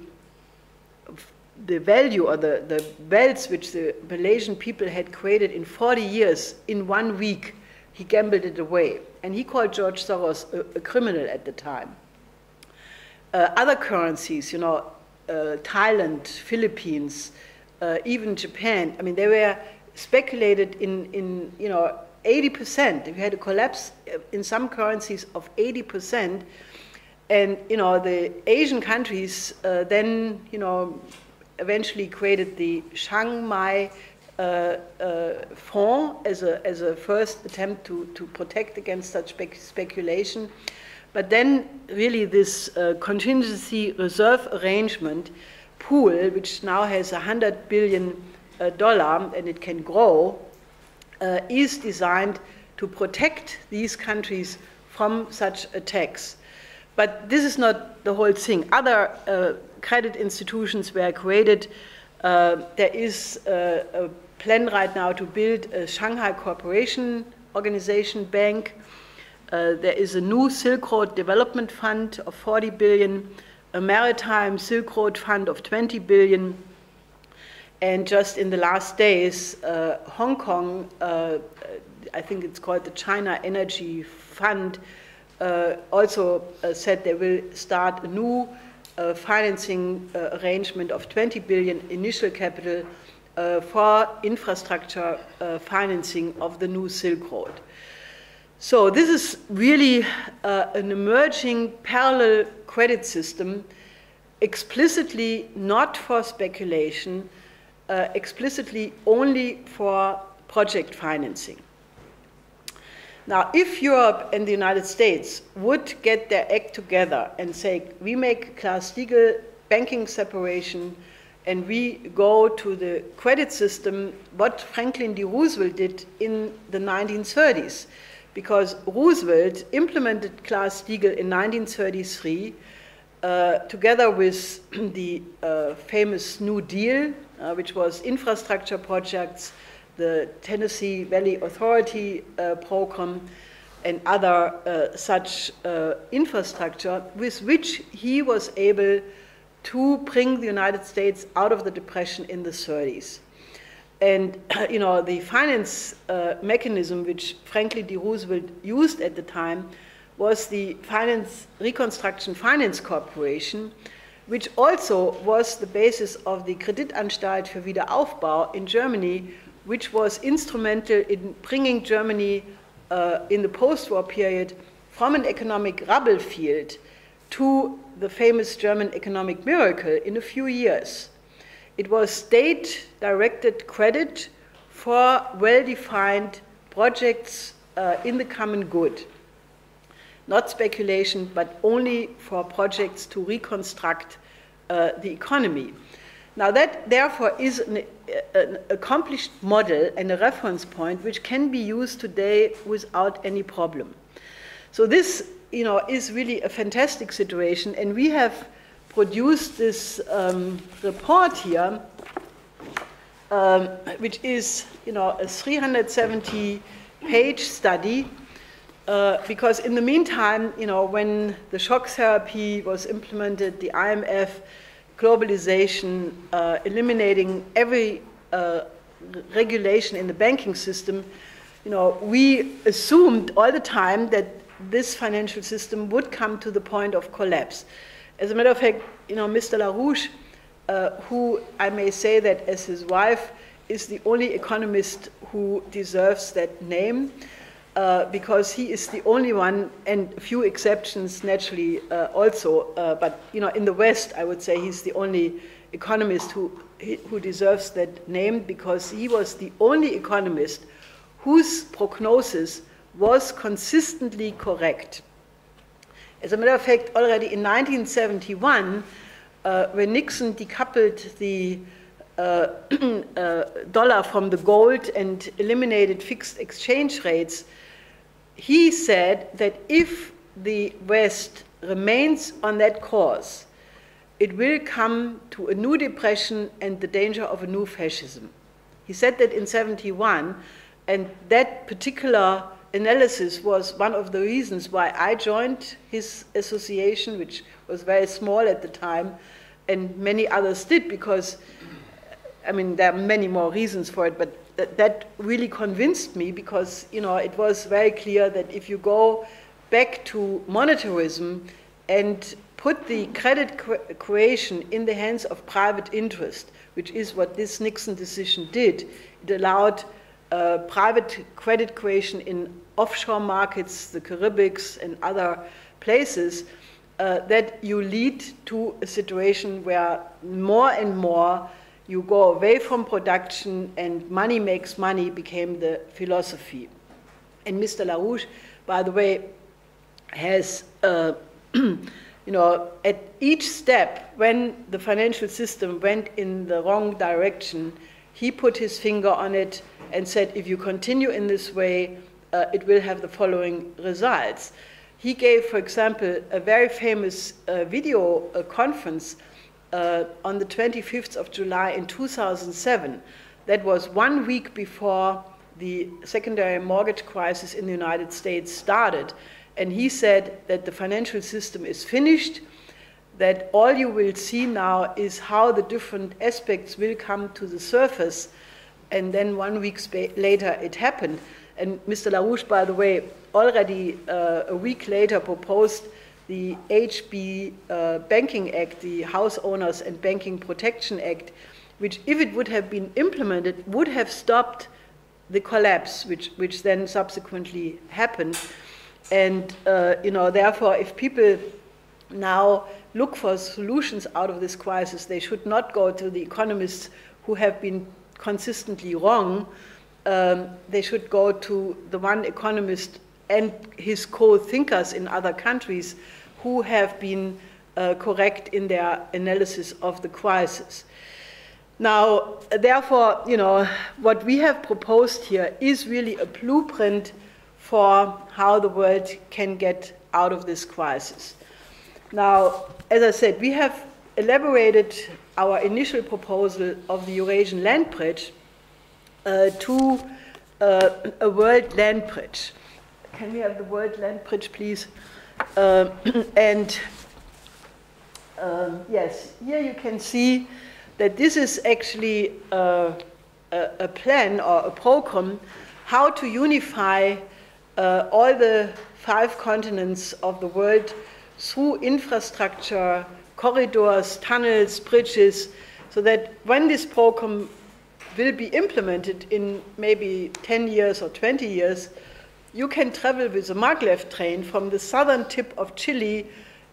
value or the wealth which the Malaysian people had created in 40 years in 1 week. He gambled it away. And he called George Soros a criminal at the time. Other currencies, Thailand, Philippines, even Japan, I mean, they were speculated in 80%. If you had a collapse in some currencies of 80%, and, the Asian countries then, eventually created the Shanghai Fund as a first attempt to protect against such speculation. But then really this contingency reserve arrangement pool, which now has $100 billion and it can grow, is designed to protect these countries from such attacks. But this is not the whole thing. Other credit institutions were created. There is a plan right now to build a Shanghai Cooperation Organization Bank. There is a new Silk Road Development Fund of 40 billion, a Maritime Silk Road Fund of 20 billion, and just in the last days, Hong Kong, I think it's called the China Energy Fund, also said they will start a new financing arrangement of 20 billion initial capital for infrastructure financing of the new Silk Road. So this is really an emerging parallel credit system, explicitly not for speculation, explicitly only for project financing. Now, if Europe and the United States would get their act together and say, we make Glass-Steagall banking separation and we go to the credit system, what Franklin D. Roosevelt did in the 1930s, because Roosevelt implemented Glass-Steagall in 1933 together with the famous New Deal, which was infrastructure projects, the Tennessee Valley Authority program, and other such infrastructure with which he was able to bring the United States out of the Depression in the 30s. And the finance mechanism which Franklin D. Roosevelt used at the time was the Reconstruction Finance Corporation, which also was the basis of the Kreditanstalt für Wiederaufbau in Germany, which was instrumental in bringing Germany in the post-war period from an economic rubble field to the famous German economic miracle in a few years. It was state-directed credit for well-defined projects in the common good. Not speculation, but only for projects to reconstruct the economy. Now that, therefore, is an accomplished model and a reference point which can be used today without any problem. So this, is really a fantastic situation, and we have produced this report here, which is, a 370-page study, because in the meantime, when the shock therapy was implemented, the IMF, globalization, eliminating every regulation in the banking system, we assumed all the time that this financial system would come to the point of collapse. As a matter of fact, Mr. LaRouche, who I may say that as his wife is the only economist who deserves that name, because he is the only one, and a few exceptions naturally also, but in the West I would say he's the only economist who deserves that name, because he was the only economist whose prognosis was consistently correct. As a matter of fact, already in 1971, when Nixon decoupled the dollar from the gold and eliminated fixed exchange rates, he said that if the West remains on that course, it will come to a new depression and the danger of a new fascism. He said that in 1971, and that particular analysis was one of the reasons why I joined his association, which was very small at the time, and many others did, because, I mean, there are many more reasons for it, but that really convinced me, because, you know, it was very clear that if you go back to monetarism and put the credit creation in the hands of private interest, which is what this Nixon decision did, it allowed private credit creation in offshore markets, the Caribbean and other places, that you lead to a situation where more and more you go away from production and money makes money became the philosophy. And Mr. LaRouche, by the way, has, you know, at each step when the financial system went in the wrong direction, he put his finger on it and said, if you continue in this way, it will have the following results. He gave, for example, a very famous video conference on the 25th of July in 2007. That was 1 week before the secondary mortgage crisis in the United States started. And he said that the financial system is finished, that all you will see now is how the different aspects will come to the surface. And then 1 week later it happened. And Mr. LaRouche, by the way, already a week later proposed the HB Banking Act, the House Owners and Banking Protection Act, which, if it would have been implemented, would have stopped the collapse, which then subsequently happened. And you know, therefore, if people now look for solutions out of this crisis, they should not go to the economists who have been consistently wrong. They should go to the one economist and his co-thinkers in other countries who have been correct in their analysis of the crisis. Now, therefore, you know, what we have proposed here is really a blueprint for how the world can get out of this crisis. Now, as I said, we have elaborated our initial proposal of the Eurasian land bridge to a world land bridge. Can we have the world land bridge, please? Yes, here you can see that this is actually a plan or a program how to unify all the 5 continents of the world through infrastructure, corridors, tunnels, bridges, so that when this program will be implemented in maybe 10 years or 20 years, you can travel with a maglev train from the southern tip of Chile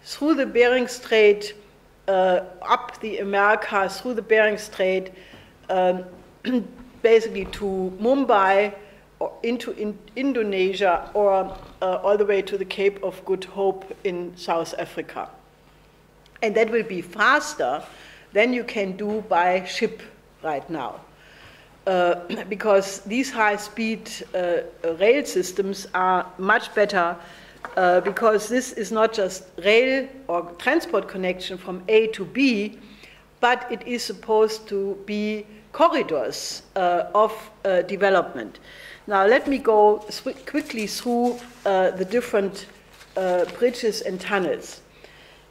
through the Bering Strait, up the Americas, through the Bering Strait, basically to Mumbai, or into Indonesia, or all the way to the Cape of Good Hope in South Africa. And that will be faster than you can do by ship right now. Because these high-speed rail systems are much better, because this is not just rail or transport connection from A to B, but it is supposed to be corridors of development. Now, let me go quickly through the different bridges and tunnels.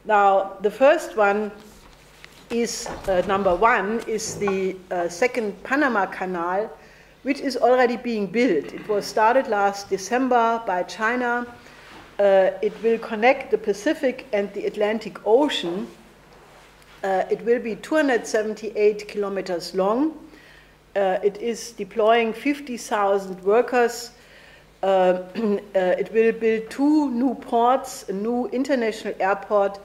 Now, the first one is, number 1, is the second Panama Canal, which is already being built. It was started last December by China. It will connect the Pacific and the Atlantic Ocean. It will be 278 kilometers long. It is deploying 50,000 workers. It will build 2 new ports, a new international airport.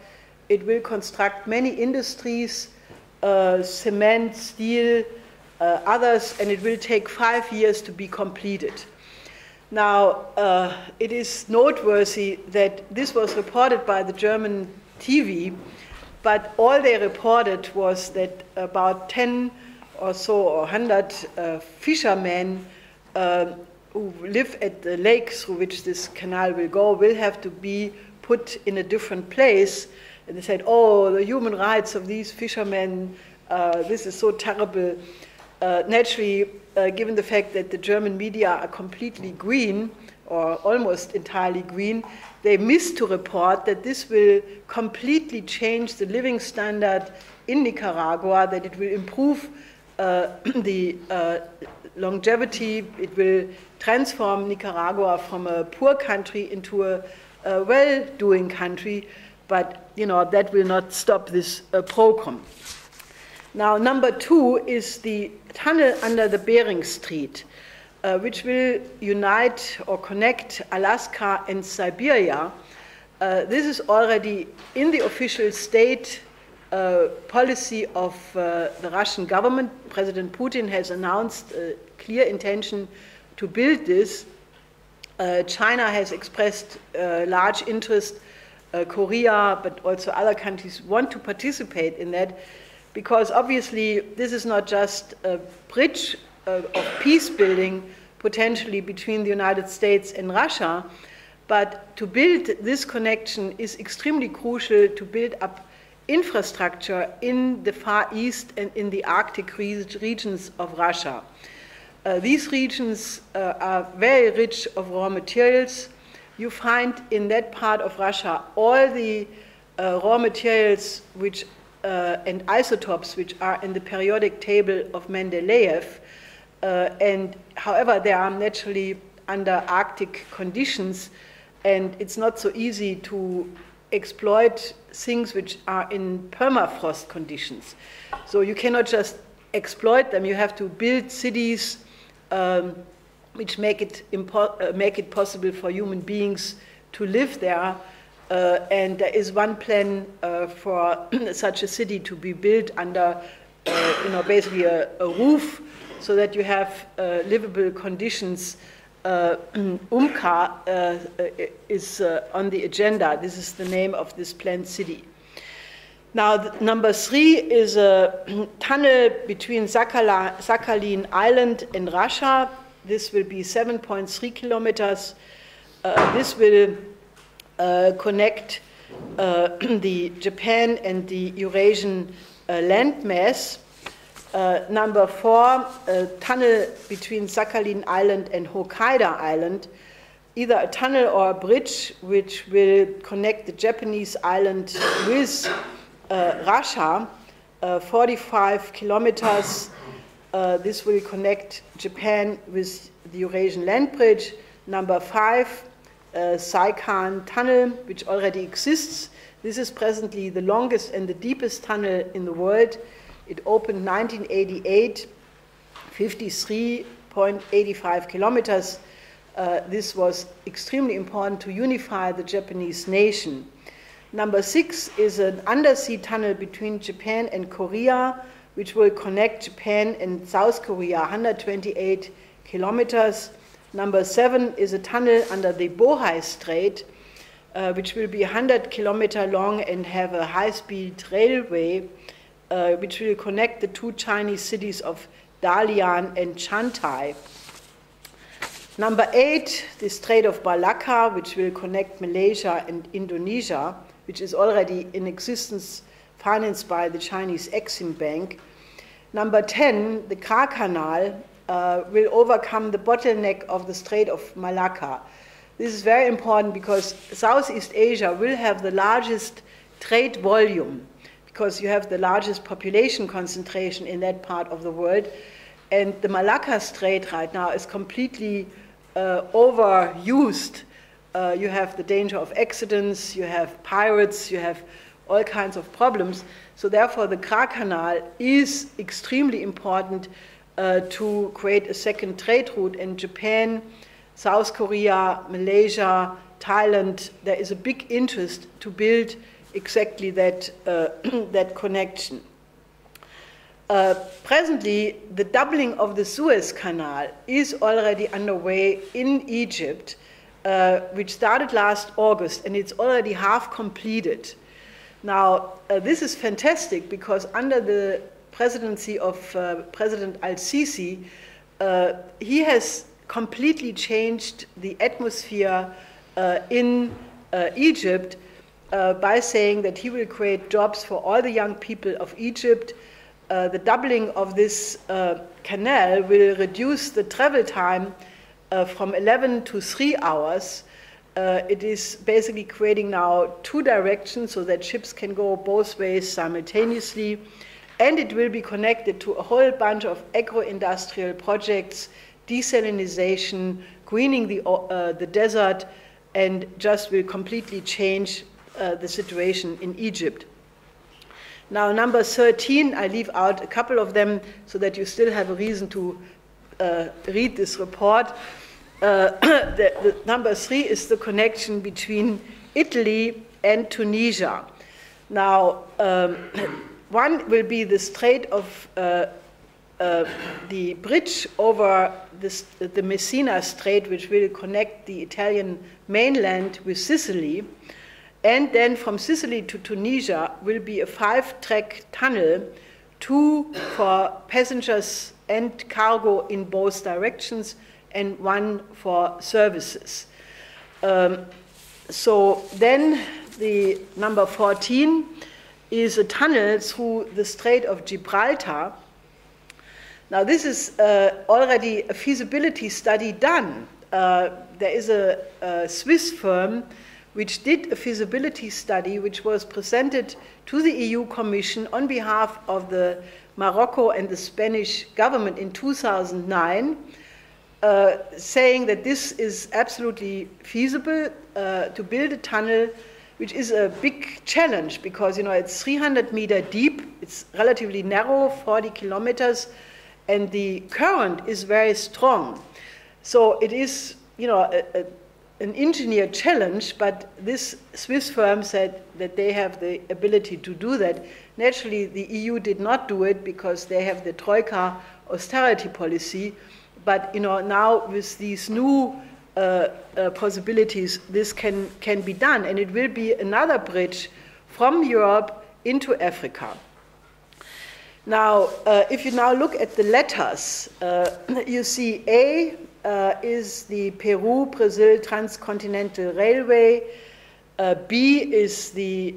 It will construct many industries, cement, steel, others, and it will take 5 years to be completed. Now, it is noteworthy that this was reported by the German TV, but all they reported was that about 10 or so, or 100 fishermen who live at the lake through which this canal will go will have to be put in a different place. And they said, oh, the human rights of these fishermen, this is so terrible. Naturally, given the fact that the German media are completely green, or almost entirely green, they missed to report that this will completely change the living standard in Nicaragua, that it will improve the longevity, it will transform Nicaragua from a poor country into a well-doing country, but that will not stop this program. Now, number 2 is the tunnel under the Bering Strait, which will unite or connect Alaska and Siberia. This is already in the official state policy of the Russian government. President Putin has announced a clear intention to build this. China has expressed large interest. Korea, but also other countries want to participate in that, because obviously this is not just a bridge of peace building potentially between the United States and Russia, but to build this connection is extremely crucial to build up infrastructure in the Far East and in the Arctic regions of Russia. These regions are very rich of raw materials. You find in that part of Russia all the raw materials which and isotopes which are in the periodic table of Mendeleev, and however they are naturally under Arctic conditions, and it's not so easy to exploit things which are in permafrost conditions. So you cannot just exploit them, you have to build cities which make it possible for human beings to live there. And there is one plan for such a city to be built under, basically a roof, so that you have livable conditions. UMCA is on the agenda. This is the name of this planned city. Now, number 3 is a tunnel between Sakhalin Island and Russia. This will be 7.3 kilometers. This will connect the Japan and the Eurasian landmass. Number 4, a tunnel between Sakhalin Island and Hokkaido Island, either a tunnel or a bridge which will connect the Japanese island with Russia, 45 kilometers. This will connect Japan with the Eurasian land bridge. Number 5, Saikan Tunnel, which already exists. This is presently the longest and the deepest tunnel in the world. It opened 1988, 53.85 kilometers. This was extremely important to unify the Japanese nation. Number 6 is an undersea tunnel between Japan and Korea, which will connect Japan and South Korea, 128 kilometers. Number 7 is a tunnel under the Bohai Strait, which will be 100 kilometers long and have a high-speed railway, which will connect the 2 Chinese cities of Dalian and Chantai. Number 8, the Strait of Malacca, which will connect Malaysia and Indonesia, which is already in existence, financed by the Chinese Exim Bank. Number 10, the Kra Canal, will overcome the bottleneck of the Strait of Malacca. This is very important because Southeast Asia will have the largest trade volume, because you have the largest population concentration in that part of the world. And the Malacca Strait right now is completely overused. You have the danger of accidents, you have pirates, you have all kinds of problems. So therefore the Kra Canal is extremely important to create a second trade route. And Japan, South Korea, Malaysia, Thailand, there is a big interest to build exactly that, that connection. Presently, the doubling of the Suez Canal is already underway in Egypt, which started last August, and it's already half completed. Now, this is fantastic because under the presidency of President al-Sisi, he has completely changed the atmosphere in Egypt by saying that he will create jobs for all the young people of Egypt. The doubling of this canal will reduce the travel time from 11 to 3 hours. It is basically creating now 2 directions so that ships can go both ways simultaneously. And it will be connected to a whole bunch of agro-industrial projects, desalinization, greening the desert, and just will completely change the situation in Egypt. Now, number 13, I leave out a couple of them so that you still have a reason to read this report. The number 3 is the connection between Italy and Tunisia. Now, one will be the Strait of the bridge over the Messina Strait, which will connect the Italian mainland with Sicily. And then from Sicily to Tunisia will be a 5-track tunnel, 2 for passengers and cargo in both directions, and 1 for services. So then the number 14 is a tunnel through the Strait of Gibraltar. Now this is already a feasibility study done. There is a Swiss firm which did a feasibility study which was presented to the EU Commission on behalf of the Morocco and the Spanish government in 2009, saying that this is absolutely feasible to build a tunnel, which is a big challenge because, it's 300-meter deep, it's relatively narrow, 40 kilometers, and the current is very strong. So it is, an engineer challenge, but this Swiss firm said that they have the ability to do that. Naturally, the EU did not do it because they have the Troika austerity policy, but now with these new possibilities, this can be done, and it will be another bridge from Europe into Africa. Now, if you now look at the letters, you see A is the Peru-Brazil Transcontinental Railway. B is the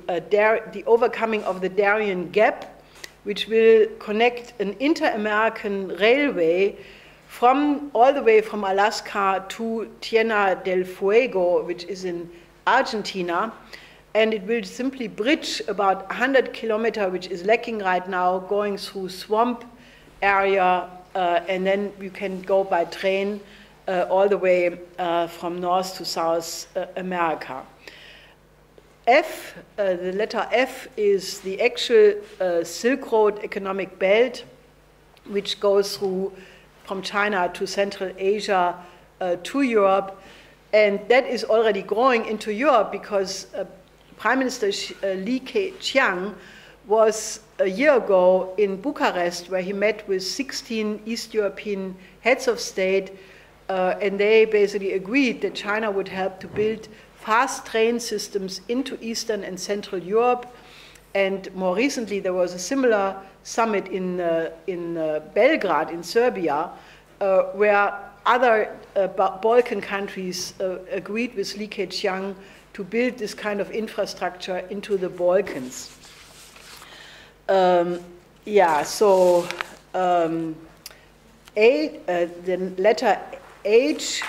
overcoming of the Darien Gap, which will connect an inter-American railway all the way from Alaska to Tierra del Fuego, which is in Argentina. And it will simply bridge about 100 kilometers, which is lacking right now, going through swamp area, and then you can go by train all the way from North to South America. F, the letter F, is the actual Silk Road economic belt, which goes through from China to Central Asia to Europe. And that is already growing into Europe because Prime Minister Li Keqiang was a year ago in Bucharest, where he met with 16 East European heads of state, and they basically agreed that China would help to build fast train systems into Eastern and Central Europe. And more recently, there was a similar summit in Belgrade, in Serbia, where other Balkan countries agreed with Li Keqiang to build this kind of infrastructure into the Balkans. The letter H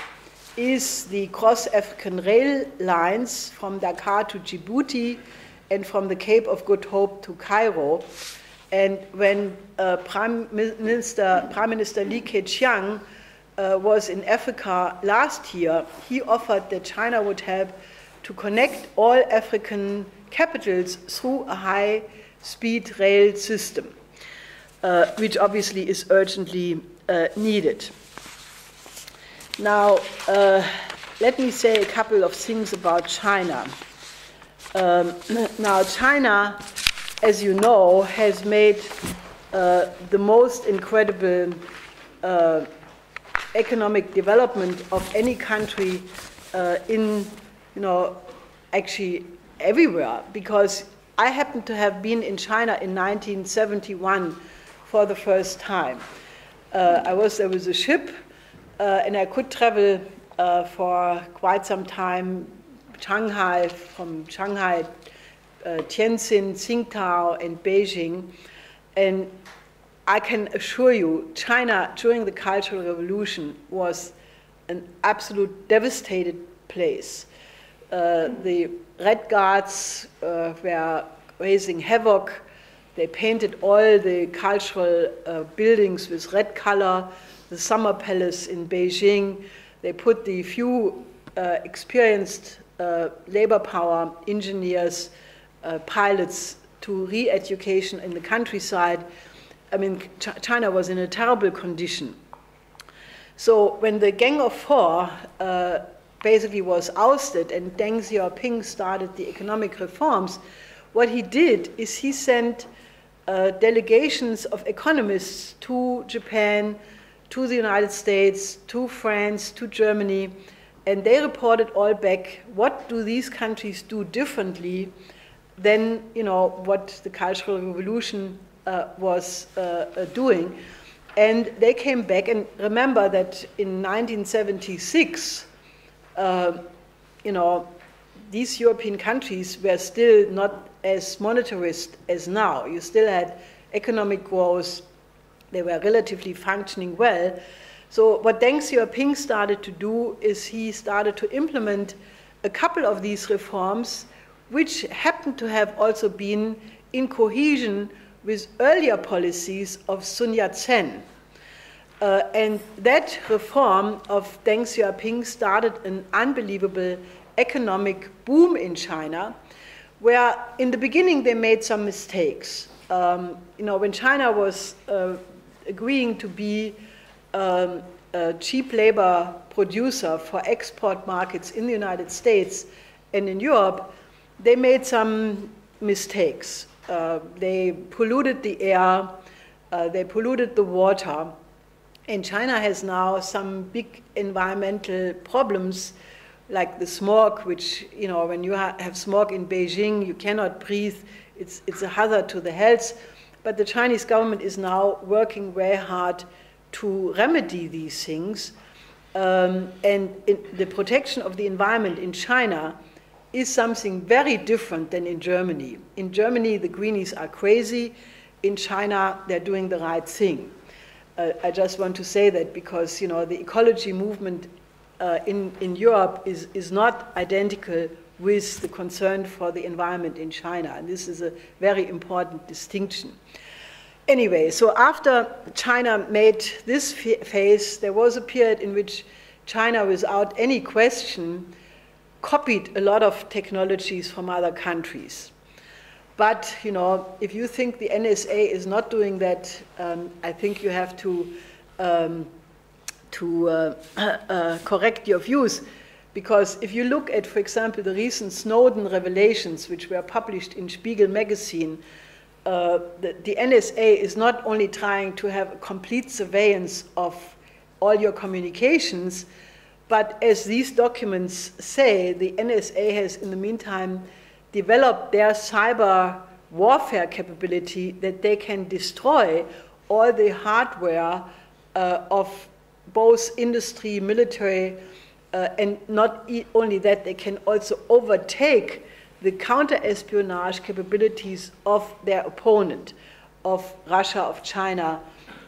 is the cross-African rail lines from Dakar to Djibouti and from the Cape of Good Hope to Cairo. And when Prime Minister Li Keqiang was in Africa last year, he offered that China would help to connect all African capitals through a high-speed rail system, which obviously is urgently needed. Now, let me say a couple of things about China. Now, China, as you know, has made the most incredible economic development of any country in, actually everywhere, because I happen to have been in China in 1971 for the first time. I was there with a ship, and I could travel for quite some time, Shanghai, Tianjin, Tsingtao, and Beijing. And I can assure you, China during the Cultural Revolution was an absolute devastated place. The Red Guards were raising havoc. They painted all the cultural buildings with red color, the Summer Palace in Beijing. They put the few experienced labor power engineers, pilots to re-education in the countryside. I mean, China was in a terrible condition. So when the Gang of Four basically was ousted and Deng Xiaoping started the economic reforms, what he did is he sent delegations of economists to Japan, to the United States, to France, to Germany, and they reported all back, what do these countries do differently than, you know, what the Cultural Revolution was doing. And they came back, and remember that in 1976, you know, these European countries were still not as monetarist as now. You still had economic growth. They were relatively functioning well. So what Deng Xiaoping started to do is he started to implement a couple of these reforms, which happened to have also been in cohesion with earlier policies of Sun Yat-sen. And that reform of Deng Xiaoping started an unbelievable economic boom in China, where in the beginning they made some mistakes. You know, when China was agreeing to be a cheap labor producer for export markets in the United States and in Europe, they made some mistakes. They polluted the air, they polluted the water, and China has now some big environmental problems, like the smog, which, you know, when you have smog in Beijing, you cannot breathe. It's a hazard to the health. But the Chinese government is now working very hard to remedy these things. And the protection of the environment in China is something very different than in Germany. In Germany, the greenies are crazy. In China, they're doing the right thing. I just want to say that because, you know, the ecology movement in Europe is not identical with the concern for the environment in China. And this is a very important distinction. Anyway, so after China made this phase, there was a period in which China, without any question, copied a lot of technologies from other countries. But, you know, if you think the NSA is not doing that, I think you have to correct your views. Because if you look at, for example, the recent Snowden revelations, which were published in Spiegel magazine, the NSA is not only trying to have a complete surveillance of all your communications, but as these documents say, the NSA has in the meantime developed their cyber warfare capability that they can destroy all the hardware of both industry, military, and not only that, they can also overtake the counter-espionage capabilities of their opponent, of Russia, of China,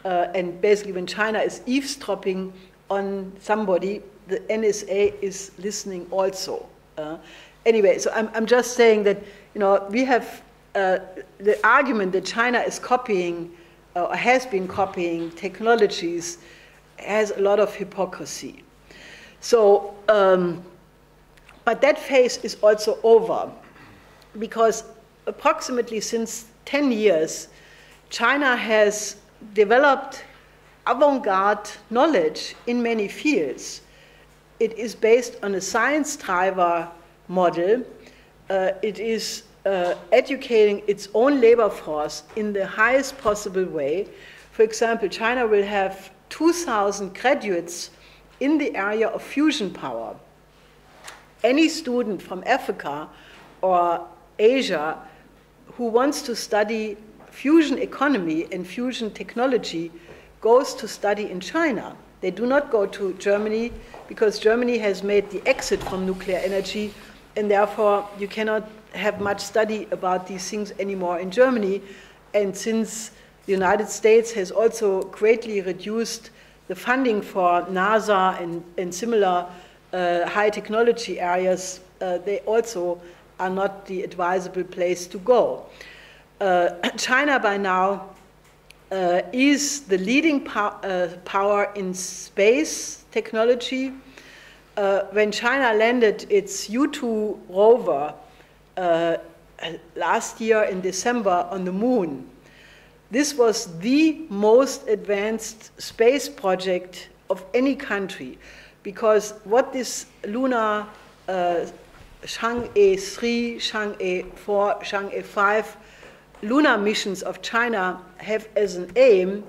and basically when China is eavesdropping on somebody, the NSA is listening also. Anyway, so I'm just saying that, you know, we have the argument that China is copying, or has been copying technologies, has a lot of hypocrisy. So, but that phase is also over, because approximately since 10 years, China has developed avant-garde knowledge in many fields. It is based on a science driver model. It is educating its own labor force in the highest possible way. For example, China will have 2,000 graduates in the area of fusion power. Any student from Africa or Asia who wants to study fusion economy and fusion technology goes to study in China. They do not go to Germany, because Germany has made the exit from nuclear energy and therefore you cannot have much study about these things anymore in Germany. And since the United States has also greatly reduced the funding for NASA and similar high technology areas, they also are not the advisable place to go. China by now is the leading power in space technology. When China landed its U-2 rover last year in December on the moon, this was the most advanced space project of any country, because what this lunar Chang'e 3, Chang'e 4, Chang'e 5 lunar missions of China have as an aim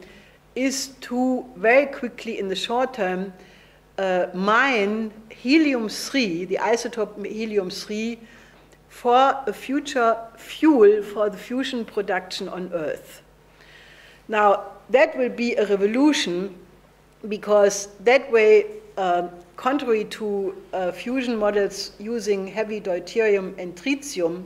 is to very quickly in the short term mine helium-3, the isotope helium-3, for a future fuel for the fusion production on Earth. Now, that will be a revolution, because that way, contrary to fusion models using heavy deuterium and tritium,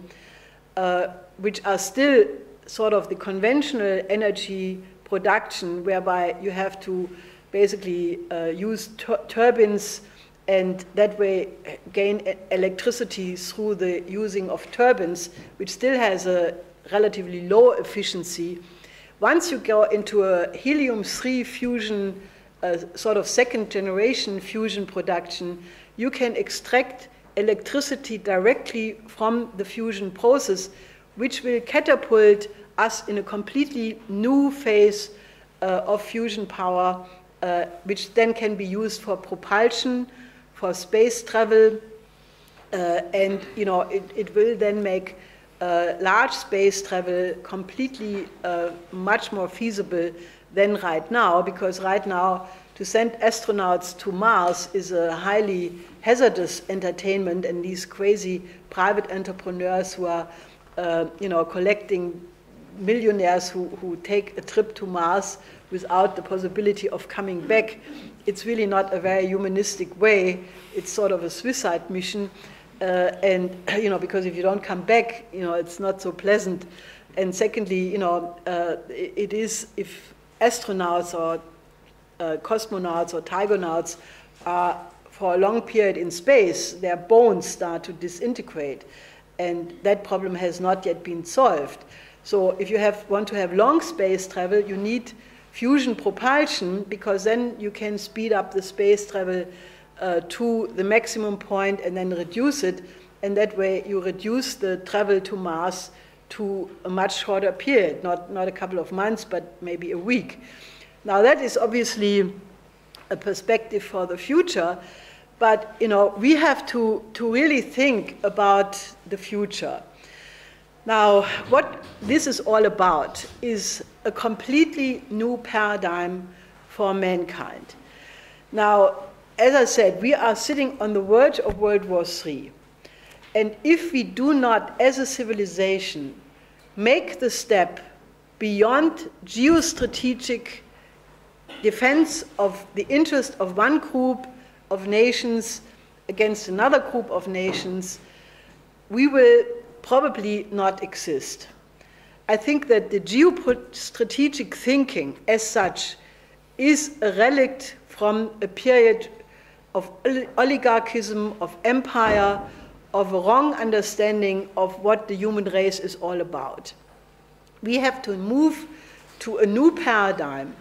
which are still sort of the conventional energy production, whereby you have to basically use turbines and that way gain electricity through the using of turbines, which still has a relatively low efficiency. Once you go into a helium-3 fusion, sort of second generation fusion production, you can extract electricity directly from the fusion process, which will catapult us in a completely new phase of fusion power, which then can be used for propulsion, for space travel, and it will then make large space travel completely much more feasible than right now, because right now to send astronauts to Mars is a highly hazardous entertainment, and these crazy private entrepreneurs who are collecting millionaires who take a trip to Mars without the possibility of coming back, it's really not a very humanistic way. It's sort of a suicide mission. And because if you don't come back, it's not so pleasant. And secondly, it is, if astronauts or cosmonauts or tigonauts are for a long period in space, their bones start to disintegrate, and that problem has not yet been solved. So if you want to have long space travel, you need fusion propulsion, because then you can speed up the space travel to the maximum point and then reduce it, and that way you reduce the travel to Mars to a much shorter period, not a couple of months, but maybe a week. Now that is obviously a perspective for the future, but we have to really think about the future. Now, what this is all about is a completely new paradigm for mankind. Now, as I said, we are sitting on the verge of World War III. And if we do not, as a civilization, make the step beyond geostrategic defense of the interest of one group of nations against another group of nations, we will probably not exist. I think that the geostrategic thinking as such is a relic from a period of oligarchism, of empire, of a wrong understanding of what the human race is all about. We have to move to a new paradigm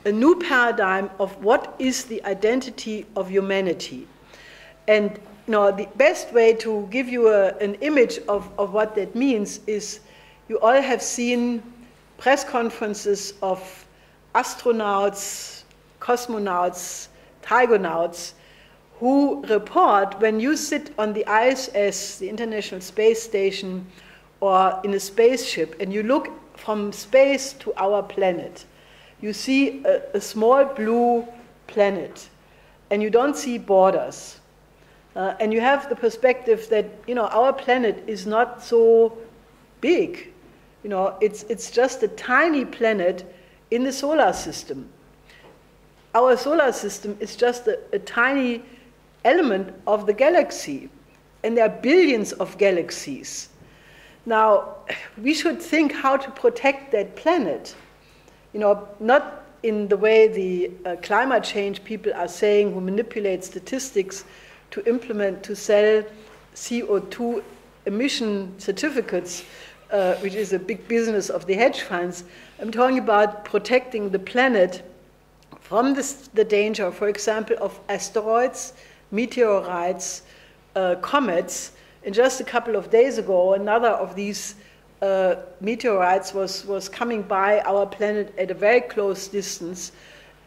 of what is the identity of humanity. And the best way to give you an image of what that means is, you all have seen press conferences of astronauts, cosmonauts, tigonauts, who report when you sit on the ISS, the International Space Station, or in a spaceship, and you look from space to our planet, you see a small blue planet, and you don't see borders. And you have the perspective that our planet is not so big. It's just a tiny planet in the solar system. Our solar system is just a tiny element of the galaxy. and there are billions of galaxies. Now, we should think how to protect that planet. You know, not in the way the climate change people are saying, who manipulate statistics to sell CO2 emission certificates, which is a big business of the hedge funds. I'm talking about protecting the planet from the danger, for example, of asteroids, meteorites, comets. And just a couple of days ago, another of these meteorites was coming by our planet at a very close distance.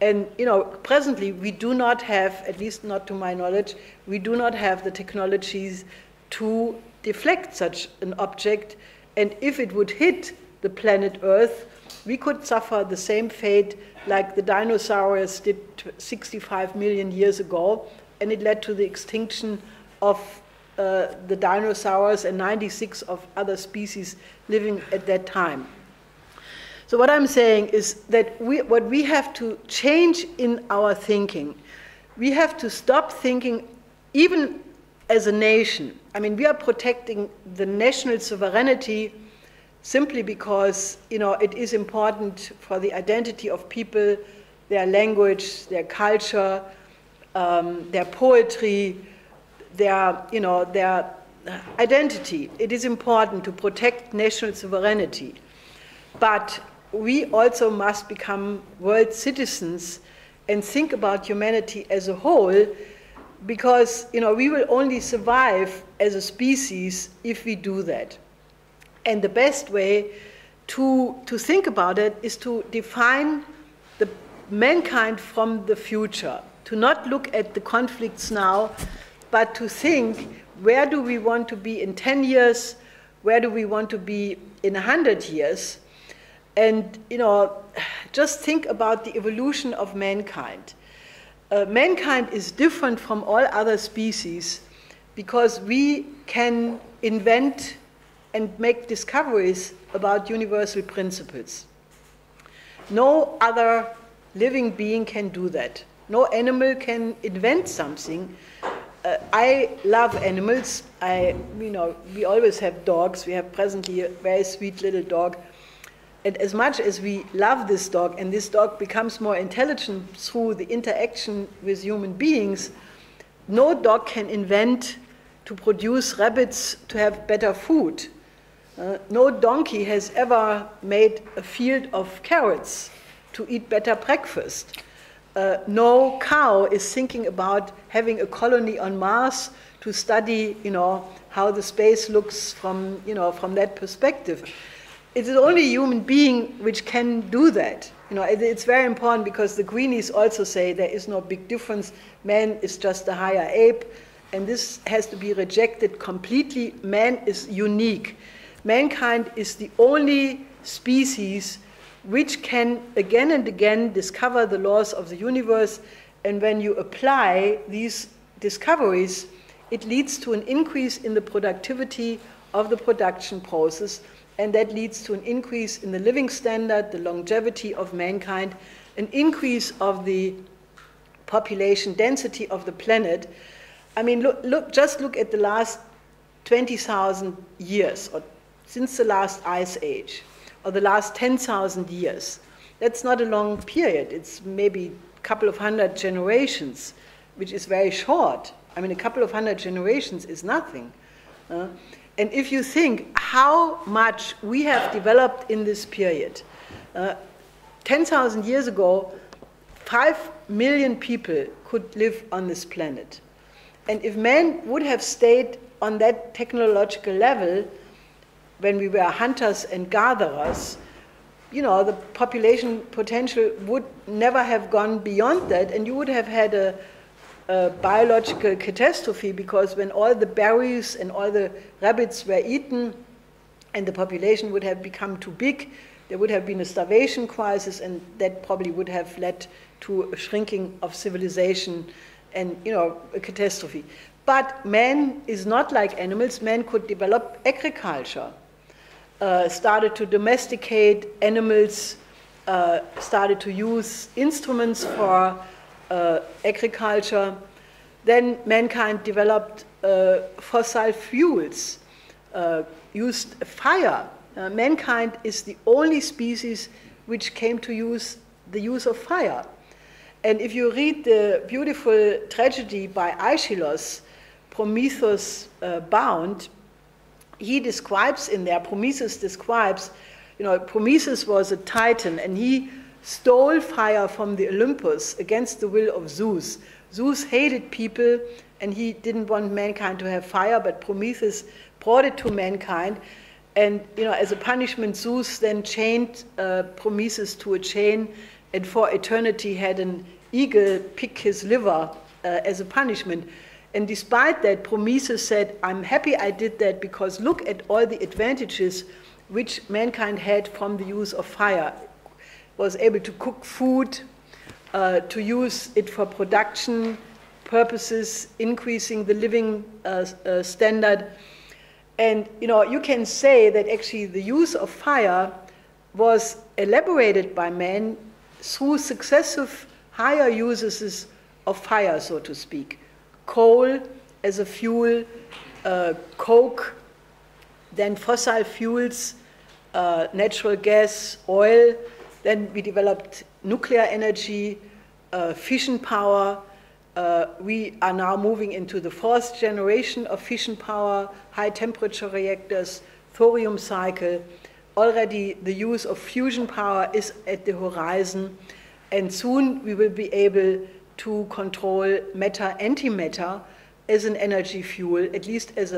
And, you know, presently we do not have, at least not to my knowledge, we do not have the technologies to deflect such an object. And if it would hit the planet Earth, we could suffer the same fate like the dinosaurs did 65 million years ago, and it led to the extinction of the dinosaurs and 96 of other species living at that time. So what I'm saying is that what we have to change in our thinking, we have to stop thinking, even as a nation. I mean, we are protecting the national sovereignty simply because, you know, it is important for the identity of people, their language, their culture, their poetry, their identity. It is important to protect national sovereignty. But we also must become world citizens and think about humanity as a whole, because, you know, we will only survive as a species if we do that. And the best way to think about it is to define the mankind from the future, to not look at the conflicts now, but to think, where do we want to be in 10 years? Where do we want to be in 100 years? And, you know, just think about the evolution of mankind. Mankind is different from all other species because we can invent and make discoveries about universal principles. No other living being can do that. No animal can invent something. I love animals. We always have dogs. We have presently a very sweet little dog. And as much as we love this dog, and this dog becomes more intelligent through the interaction with human beings, no dog can invent to produce rabbits to have better food. No donkey has ever made a field of carrots to eat better breakfast. No cow is thinking about having a colony on Mars to study, you know, how the space looks from, you know, from that perspective. It is only a human being which can do that. You know, it's very important because the greenies also say there is no big difference. Man is just a higher ape, and this has to be rejected completely. Man is unique. Mankind is the only species which can again and again discover the laws of the universe, and when you apply these discoveries, it leads to an increase in the productivity of the production process, and that leads to an increase in the living standard, the longevity of mankind, an increase of the population density of the planet. I mean, just look at the last 20,000 years, or since the last ice age, or the last 10,000 years. That's not a long period. It's maybe a couple of hundred generations, which is very short. I mean, a couple of hundred generations is nothing. And if you think how much we have developed in this period, 10,000 years ago, 5 million people could live on this planet. And if man would have stayed on that technological level, when we were hunters and gatherers, you know, the population potential would never have gone beyond that, and you would have had a biological catastrophe, because when all the berries and all the rabbits were eaten and the population would have become too big, there would have been a starvation crisis, and that probably would have led to a shrinking of civilization and, you know, a catastrophe. But man is not like animals. Man could develop agriculture, started to domesticate animals, started to use instruments for agriculture. Then mankind developed fossil fuels, used fire. Mankind is the only species which came to use the use of fire. And if you read the beautiful tragedy by Aeschylus, Prometheus Bound, he describes in there, Prometheus describes, Prometheus was a titan and he stole fire from the Olympus against the will of Zeus. Zeus hated people and he didn't want mankind to have fire, but Prometheus brought it to mankind. And as a punishment, Zeus then chained Prometheus to a chain, and for eternity had an eagle pick his liver as a punishment. And despite that, Prometheus said, I'm happy I did that because look at all the advantages which mankind had from the use of fire. Was able to cook food, to use it for production purposes, increasing the living standard. And you can say that actually the use of fire was elaborated by man through successive higher uses of fire, so to speak. Coal as a fuel, coke, then fossil fuels, natural gas, oil. Then we developed nuclear energy, fission power. We are now moving into the fourth generation of fission power, high temperature reactors, thorium cycle. Already the use of fusion power is at the horizon, and soon we will be able to control matter, antimatter as an energy fuel, at least as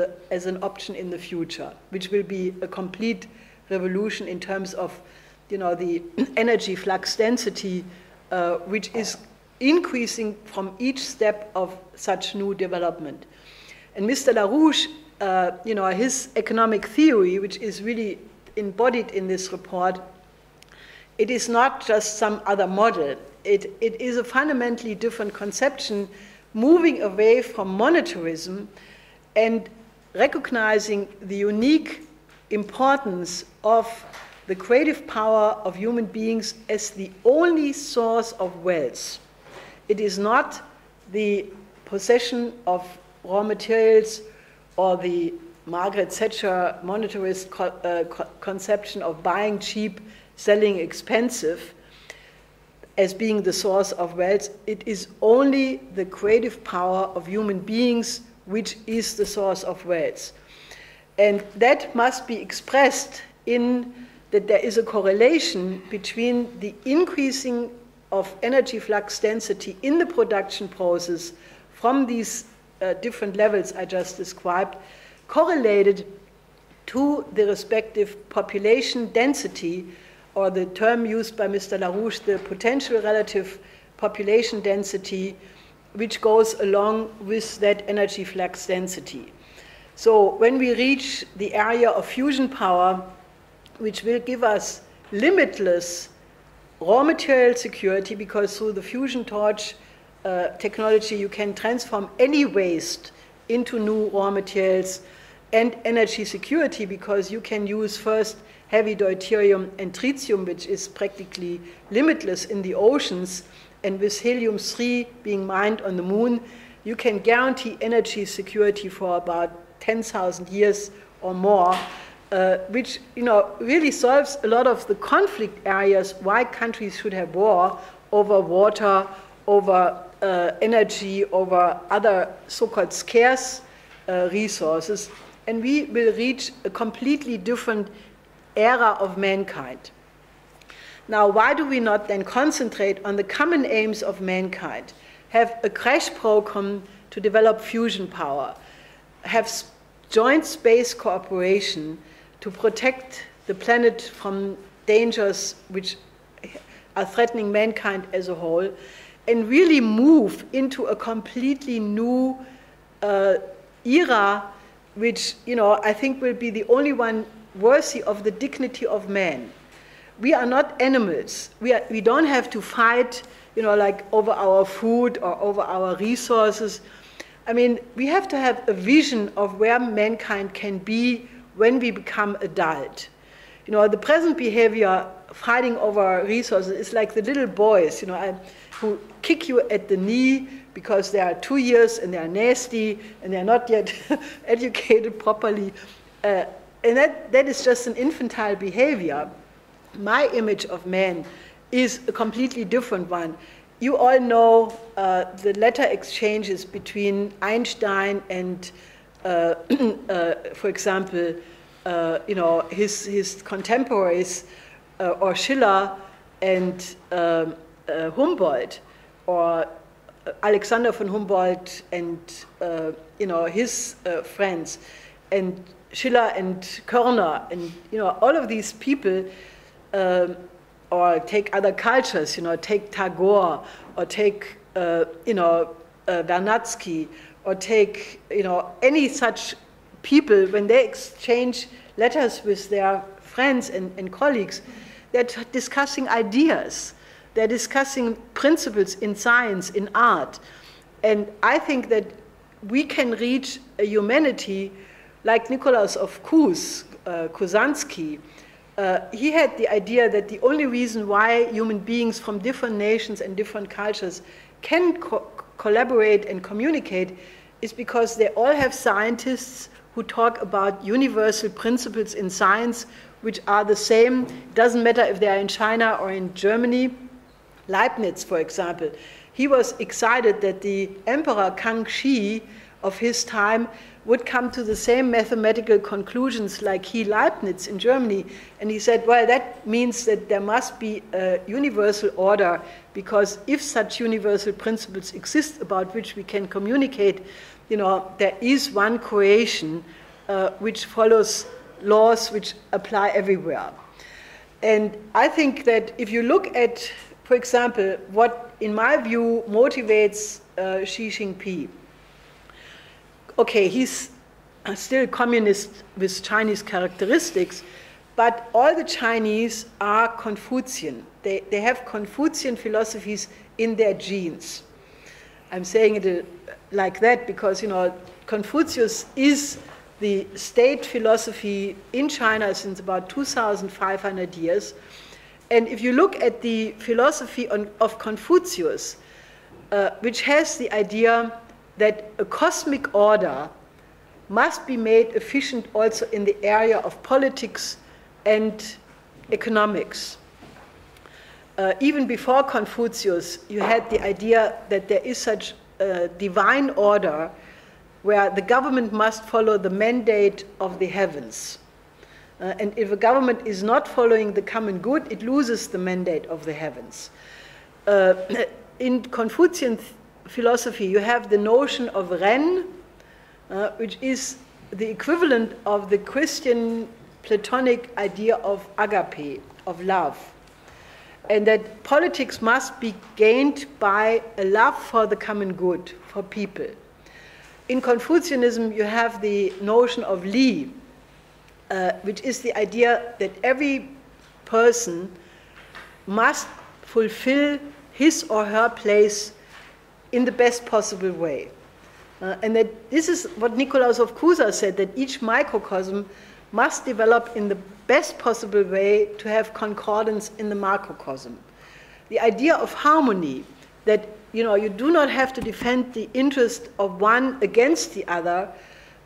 an option in the future, which will be a complete revolution in terms of the energy flux density, which is increasing from each step of such new development. And Mr. LaRouche, his economic theory, which is really embodied in this report, it is not just some other model. It is a fundamentally different conception, moving away from monetarism and recognizing the unique importance of the creative power of human beings as the only source of wealth. It is not the possession of raw materials or the Margaret Thatcher monetarist conception of buying cheap, selling expensive as being the source of wealth. It is only the creative power of human beings which is the source of wealth. And that must be expressed in that there is a correlation between the increasing of energy flux density in the production process from these different levels I just described, correlated to the respective population density, or the term used by Mr. LaRouche, the potential relative population density, which goes along with that energy flux density. So when we reach the area of fusion power, which will give us limitless raw material security, because through the fusion torch technology you can transform any waste into new raw materials, and energy security, because you can use first heavy deuterium and tritium, which is practically limitless in the oceans, and with helium-3 being mined on the moon, you can guarantee energy security for about 10,000 years or more, which really solves a lot of the conflict areas why countries should have war over water, over energy, over other so-called scarce resources, and we will reach a completely different era of mankind. Now, why do we not then concentrate on the common aims of mankind, have a crash program to develop fusion power, have joint space cooperation to protect the planet from dangers which are threatening mankind as a whole, and really move into a completely new era, which I think will be the only one worthy of the dignity of man. We are not animals. We don't have to fight, like over our food or over our resources. I mean, we have to have a vision of where mankind can be when we become adult. You know, the present behavior, fighting over resources, is like the little boys, you know, who kick you at the knee because they are 2 years and they are nasty and they are not yet educated properly. And that is just an infantile behavior. My image of man is a completely different one. You all know the letter exchanges between Einstein and, for example, you know, his contemporaries, or Schiller and Humboldt, or Alexander von Humboldt and you know, his friends, and Schiller and Körner, and you know, all of these people, or take other cultures, you know, take Tagore, or take you know, Vernadsky, or take, you know, any such people. When they exchange letters with their friends and colleagues, they're discussing ideas. They're discussing principles in science, in art. And I think that we can reach a humanity like Nikolaus of Kuzansky. He had the idea that the only reason why human beings from different nations and different cultures can collaborate and communicate is because they all have scientists who talk about universal principles in science which are the same. It doesn't matter if they are in China or in Germany. Leibniz, for example, he was excited that the Emperor Kangxi of his time would come to the same mathematical conclusions like Leibniz in Germany. And he said, well, that means that there must be a universal order, because if such universal principles exist about which we can communicate, you know, there is one creation which follows laws which apply everywhere. And I think that if you look at, for example, what in my view motivates Xi Jinping, okay, he's still communist with Chinese characteristics, but all the Chinese are Confucian. They have Confucian philosophies in their genes. I'm saying it like that because, you know, Confucius is the state philosophy in China since about 2,500 years. And if you look at the philosophy of Confucius, which has the idea that a cosmic order must be made efficient also in the area of politics and economics. Even before Confucius, you had the idea that there is such a divine order where the government must follow the mandate of the heavens. And if a government is not following the common good, it loses the mandate of the heavens. In Confucian philosophy, you have the notion of Ren, which is the equivalent of the Christian Platonic idea of agape, of love. And that politics must be gained by a love for the common good, for people. In Confucianism, you have the notion of Li, which is the idea that every person must fulfill his or her place in the best possible way. And that this is what Nikolaus of Cusa said, that each microcosm must develop in the best possible way to have concordance in the macrocosm. The idea of harmony, that you do not have to defend the interest of one against the other,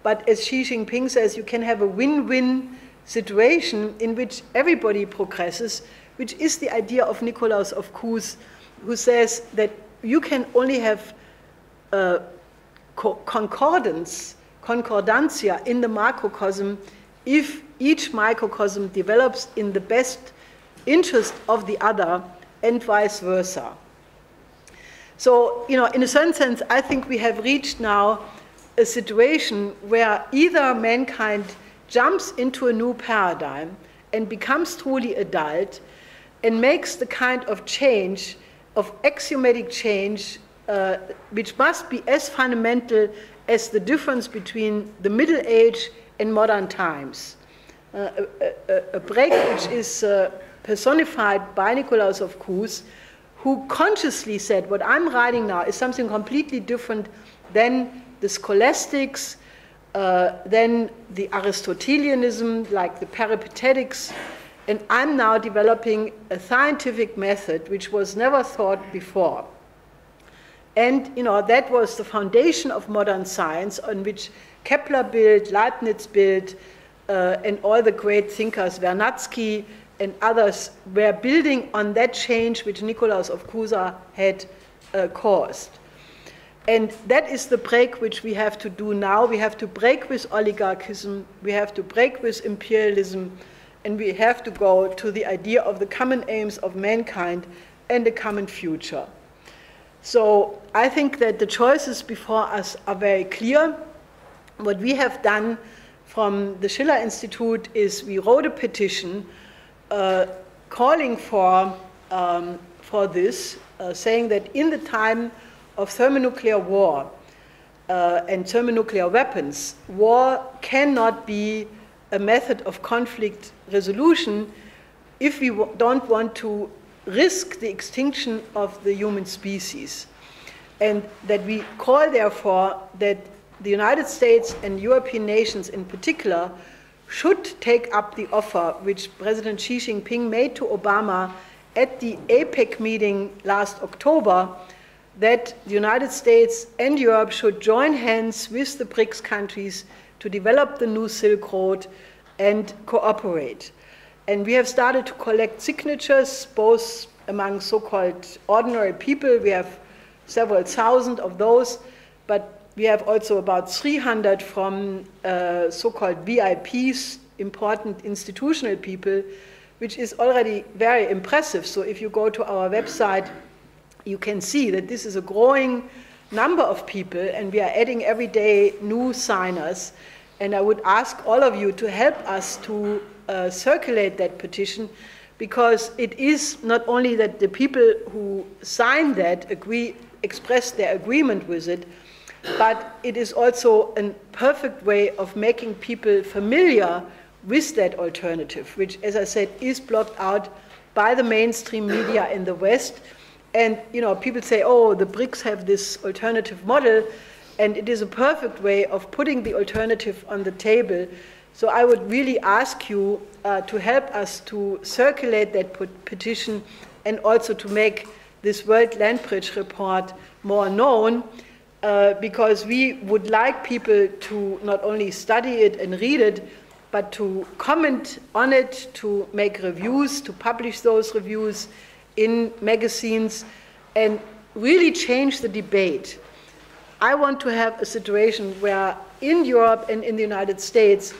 but as Xi Jinping says, you can have a win-win situation in which everybody progresses, which is the idea of Nikolaus of Cusa, who says that you can only have concordancia in the macrocosm if each microcosm develops in the best interest of the other and vice versa. So, in a certain sense, I think we have reached now a situation where either mankind jumps into a new paradigm and becomes truly adult and makes the kind of change, of axiomatic change, which must be as fundamental as the difference between the Middle Age and modern times. A break which is personified by Nikolaus of Cusa, who consciously said, what I'm writing now is something completely different than the scholastics, than the Aristotelianism, like the Peripatetics, And I'm now developing a scientific method which was never thought before. And that was the foundation of modern science, on which Kepler built, Leibniz built, and all the great thinkers, Vernadsky and others, were building on that change which Nicolaus of Cusa had caused. And that is the break which we have to do now. We have to break with oligarchism, we have to break with imperialism, and we have to go to the idea of the common aims of mankind and a common future. So I think that the choices before us are very clear. What we have done from the Schiller Institute is we wrote a petition calling for this, saying that in the time of thermonuclear war and thermonuclear weapons, war cannot be a method of conflict resolution if we don't want to risk the extinction of the human species. And that we call, therefore, that the United States and European nations in particular should take up the offer which President Xi Jinping made to Obama at the APEC meeting last October, that the United States and Europe should join hands with the BRICS countries to develop the new Silk Road and cooperate. And we have started to collect signatures, both among so-called ordinary people. We have several thousand of those, but we have also about 300 from so-called VIPs, important institutional people, which is already very impressive. So if you go to our website, you can see that this is a growing number of people, and we are adding every day new signers. And I would ask all of you to help us to circulate that petition, because it is not only that the people who sign that express their agreement with it, but it is also a perfect way of making people familiar with that alternative, which, as I said, is blocked out by the mainstream media in the West. And people say, oh, the BRICS have this alternative model, and it is a perfect way of putting the alternative on the table. So I would really ask you to help us to circulate that petition, and also to make this World Land Bridge report more known, because we would like people to not only study it and read it, but to comment on it, to make reviews, to publish those reviews in magazines, and really change the debate. I want to have a situation where in Europe and in the United States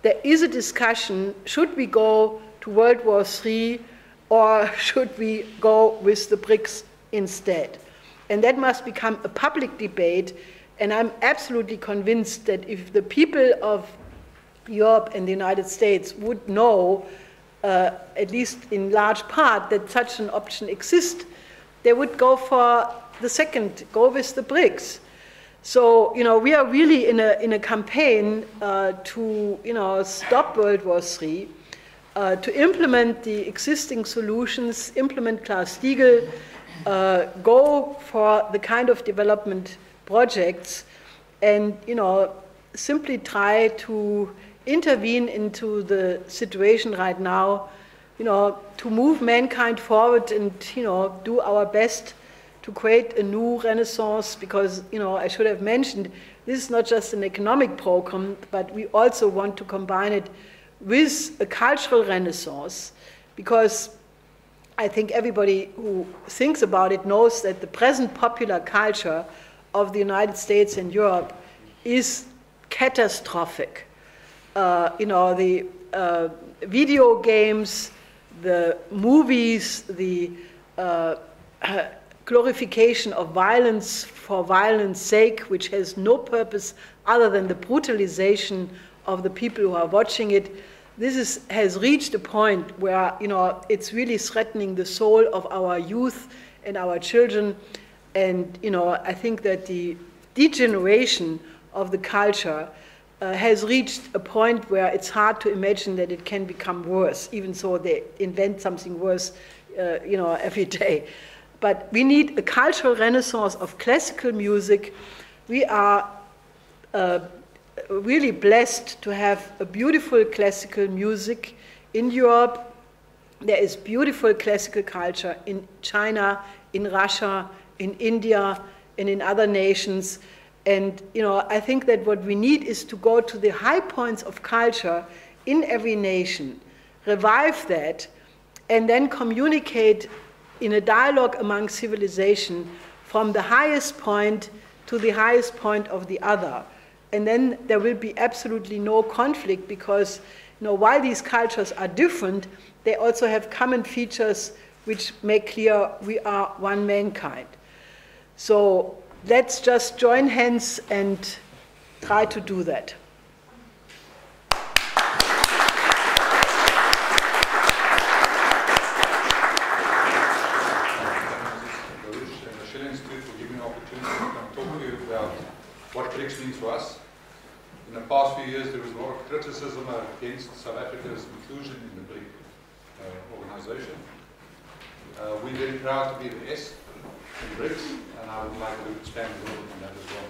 there is a discussion, should we go to World War III or should we go with the BRICS instead? And that must become a public debate, and I'm absolutely convinced that if the people of Europe and the United States would know, at least in large part, that such an option exists, they would go for the second, go with the BRICS. So, we are really in a campaign to, stop World War III, to implement the existing solutions, implement Glass-Steagall, go for the kind of development projects, and, simply try to intervene into the situation right now, to move mankind forward and, do our best to create a new renaissance, because, I should have mentioned, this is not just an economic program, but we also want to combine it with a cultural renaissance, because I think everybody who thinks about it knows that the present popular culture of the United States and Europe is catastrophic. The video games, the movies, the glorification of violence for violence sake, which has no purpose other than the brutalization of the people who are watching it. This has reached a point where, it's really threatening the soul of our youth and our children. And, I think that the degeneration of the culture has reached a point where it's hard to imagine that it can become worse, even so they invent something worse, every day. But we need a cultural renaissance of classical music. We are really blessed to have a beautiful classical music in Europe, There is beautiful classical culture in China, in Russia, in India, and in other nations. And I think that what we need is to go to the high points of culture in every nation, revive that, and then communicate in a dialogue among civilization from the highest point to the highest point of the other. And then there will be absolutely no conflict, because while these cultures are different, they also have common features which make clear we are one mankind. So let's just join hands and try to do that. LaRouche and the Schiller Institute for giving me the opportunity to come talk to you about what BRICS means for us. In the past few years, there was a lot of criticism against South Africa's inclusion in the BRIC organization. We're very proud to be the S in BRICS, and I would like to expand a little bit on that as well.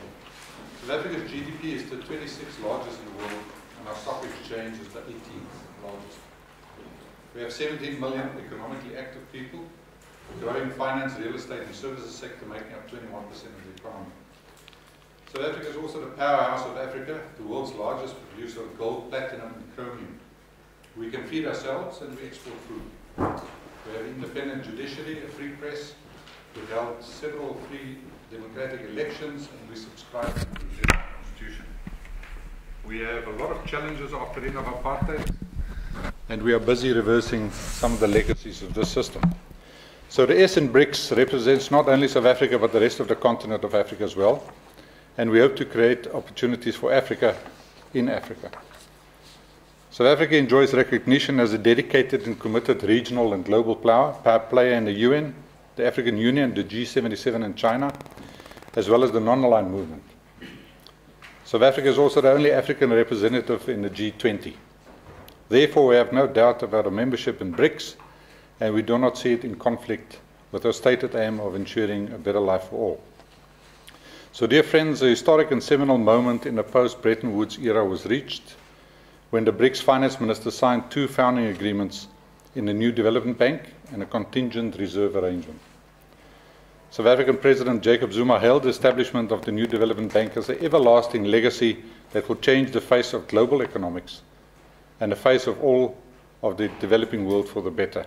South Africa's GDP is the 26th largest in the world, and our stock exchange is the 18th largest. We have 17 million economically active people, growing finance, real estate, and services sector making up 21% of the economy. South Africa is also the powerhouse of Africa, the world's largest producer of gold, platinum, and chromium. We can feed ourselves and we export food. We have independent judiciary, a free press. We've held several free democratic elections, and we subscribe to the Constitution. We have a lot of challenges after the end of apartheid, and we are busy reversing some of the legacies of this system. So the S in BRICS represents not only South Africa, but the rest of the continent of Africa as well. And we hope to create opportunities for Africa in Africa. South Africa enjoys recognition as a dedicated and committed regional and global player in the UN, the African Union, the G77 in China, as well as the non-aligned movement. South Africa is also the only African representative in the G20. Therefore, we have no doubt about our membership in BRICS, and we do not see it in conflict with our stated aim of ensuring a better life for all. So, dear friends, a historic and seminal moment in the post-Bretton Woods era was reached when the BRICS finance ministers signed two founding agreements in the new development bank and a contingent reserve arrangement. South African President Jacob Zuma hailed the establishment of the new development bank as an everlasting legacy that will change the face of global economics and the face of all of the developing world for the better.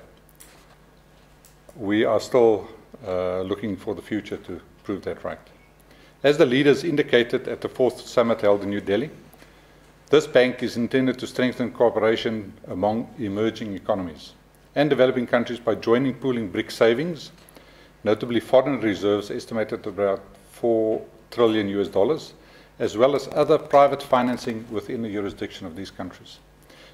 We are still looking for the future to prove that right. As the leaders indicated at the 4th summit held in New Delhi, this bank is intended to strengthen cooperation among emerging economies and developing countries by joining pooling BRIC savings, notably foreign reserves estimated at about $4 trillion US, as well as other private financing within the jurisdiction of these countries,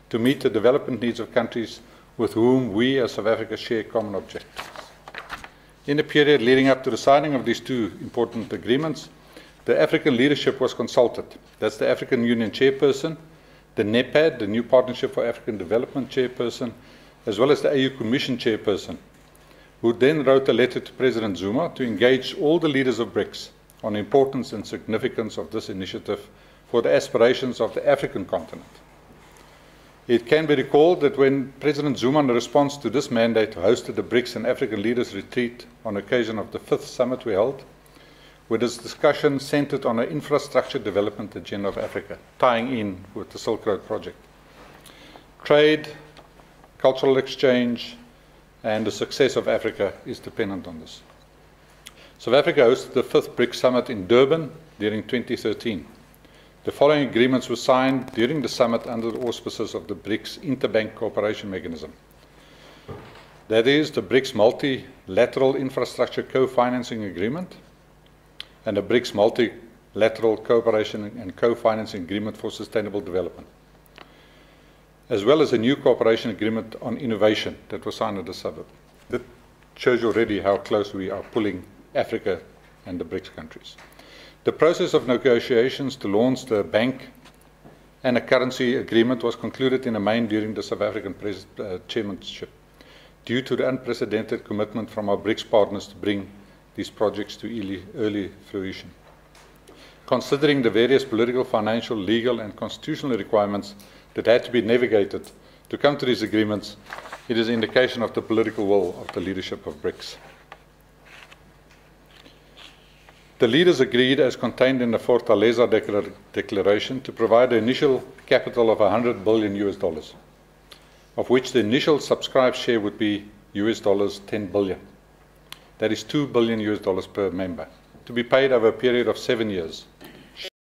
to meet the development needs of countries with whom we as South Africa share common objectives. In the period leading up to the signing of these two important agreements, the African leadership was consulted. That's the African Union chairperson, the NEPAD, the New Partnership for African Development chairperson, as well as the AU Commission chairperson, who then wrote a letter to President Zuma to engage all the leaders of BRICS on the importance and significance of this initiative for the aspirations of the African continent. It can be recalled that when President Zuma, in response to this mandate, hosted the BRICS and African Leaders Retreat on occasion of the 5th summit we held, with its discussion centered on an infrastructure development agenda of Africa, tying in with the Silk Road project. Trade, cultural exchange, and the success of Africa is dependent on this. South Africa hosted the 5th BRICS summit in Durban during 2013. The following agreements were signed during the summit under the auspices of the BRICS Interbank Cooperation Mechanism. That is, the BRICS Multilateral Infrastructure Co-Financing Agreement and the BRICS Multilateral Cooperation and Co-Financing Agreement for Sustainable Development, as well as a new cooperation agreement on innovation that was signed at the summit. That shows you already how close we are pulling Africa and the BRICS countries. The process of negotiations to launch the bank and a currency agreement was concluded in the main during the South African chairmanship, due to the unprecedented commitment from our BRICS partners to bring these projects to early fruition. Considering the various political, financial, legal, and constitutional requirements that had to be navigated to come to these agreements, It is an indication of the political will of the leadership of BRICS. The leaders agreed, as contained in the Fortaleza Declaration, to provide an initial capital of $100 billion US, of which the initial subscribed share would be $10 billion. That is $2 billion US per member, to be paid over a period of 7 years,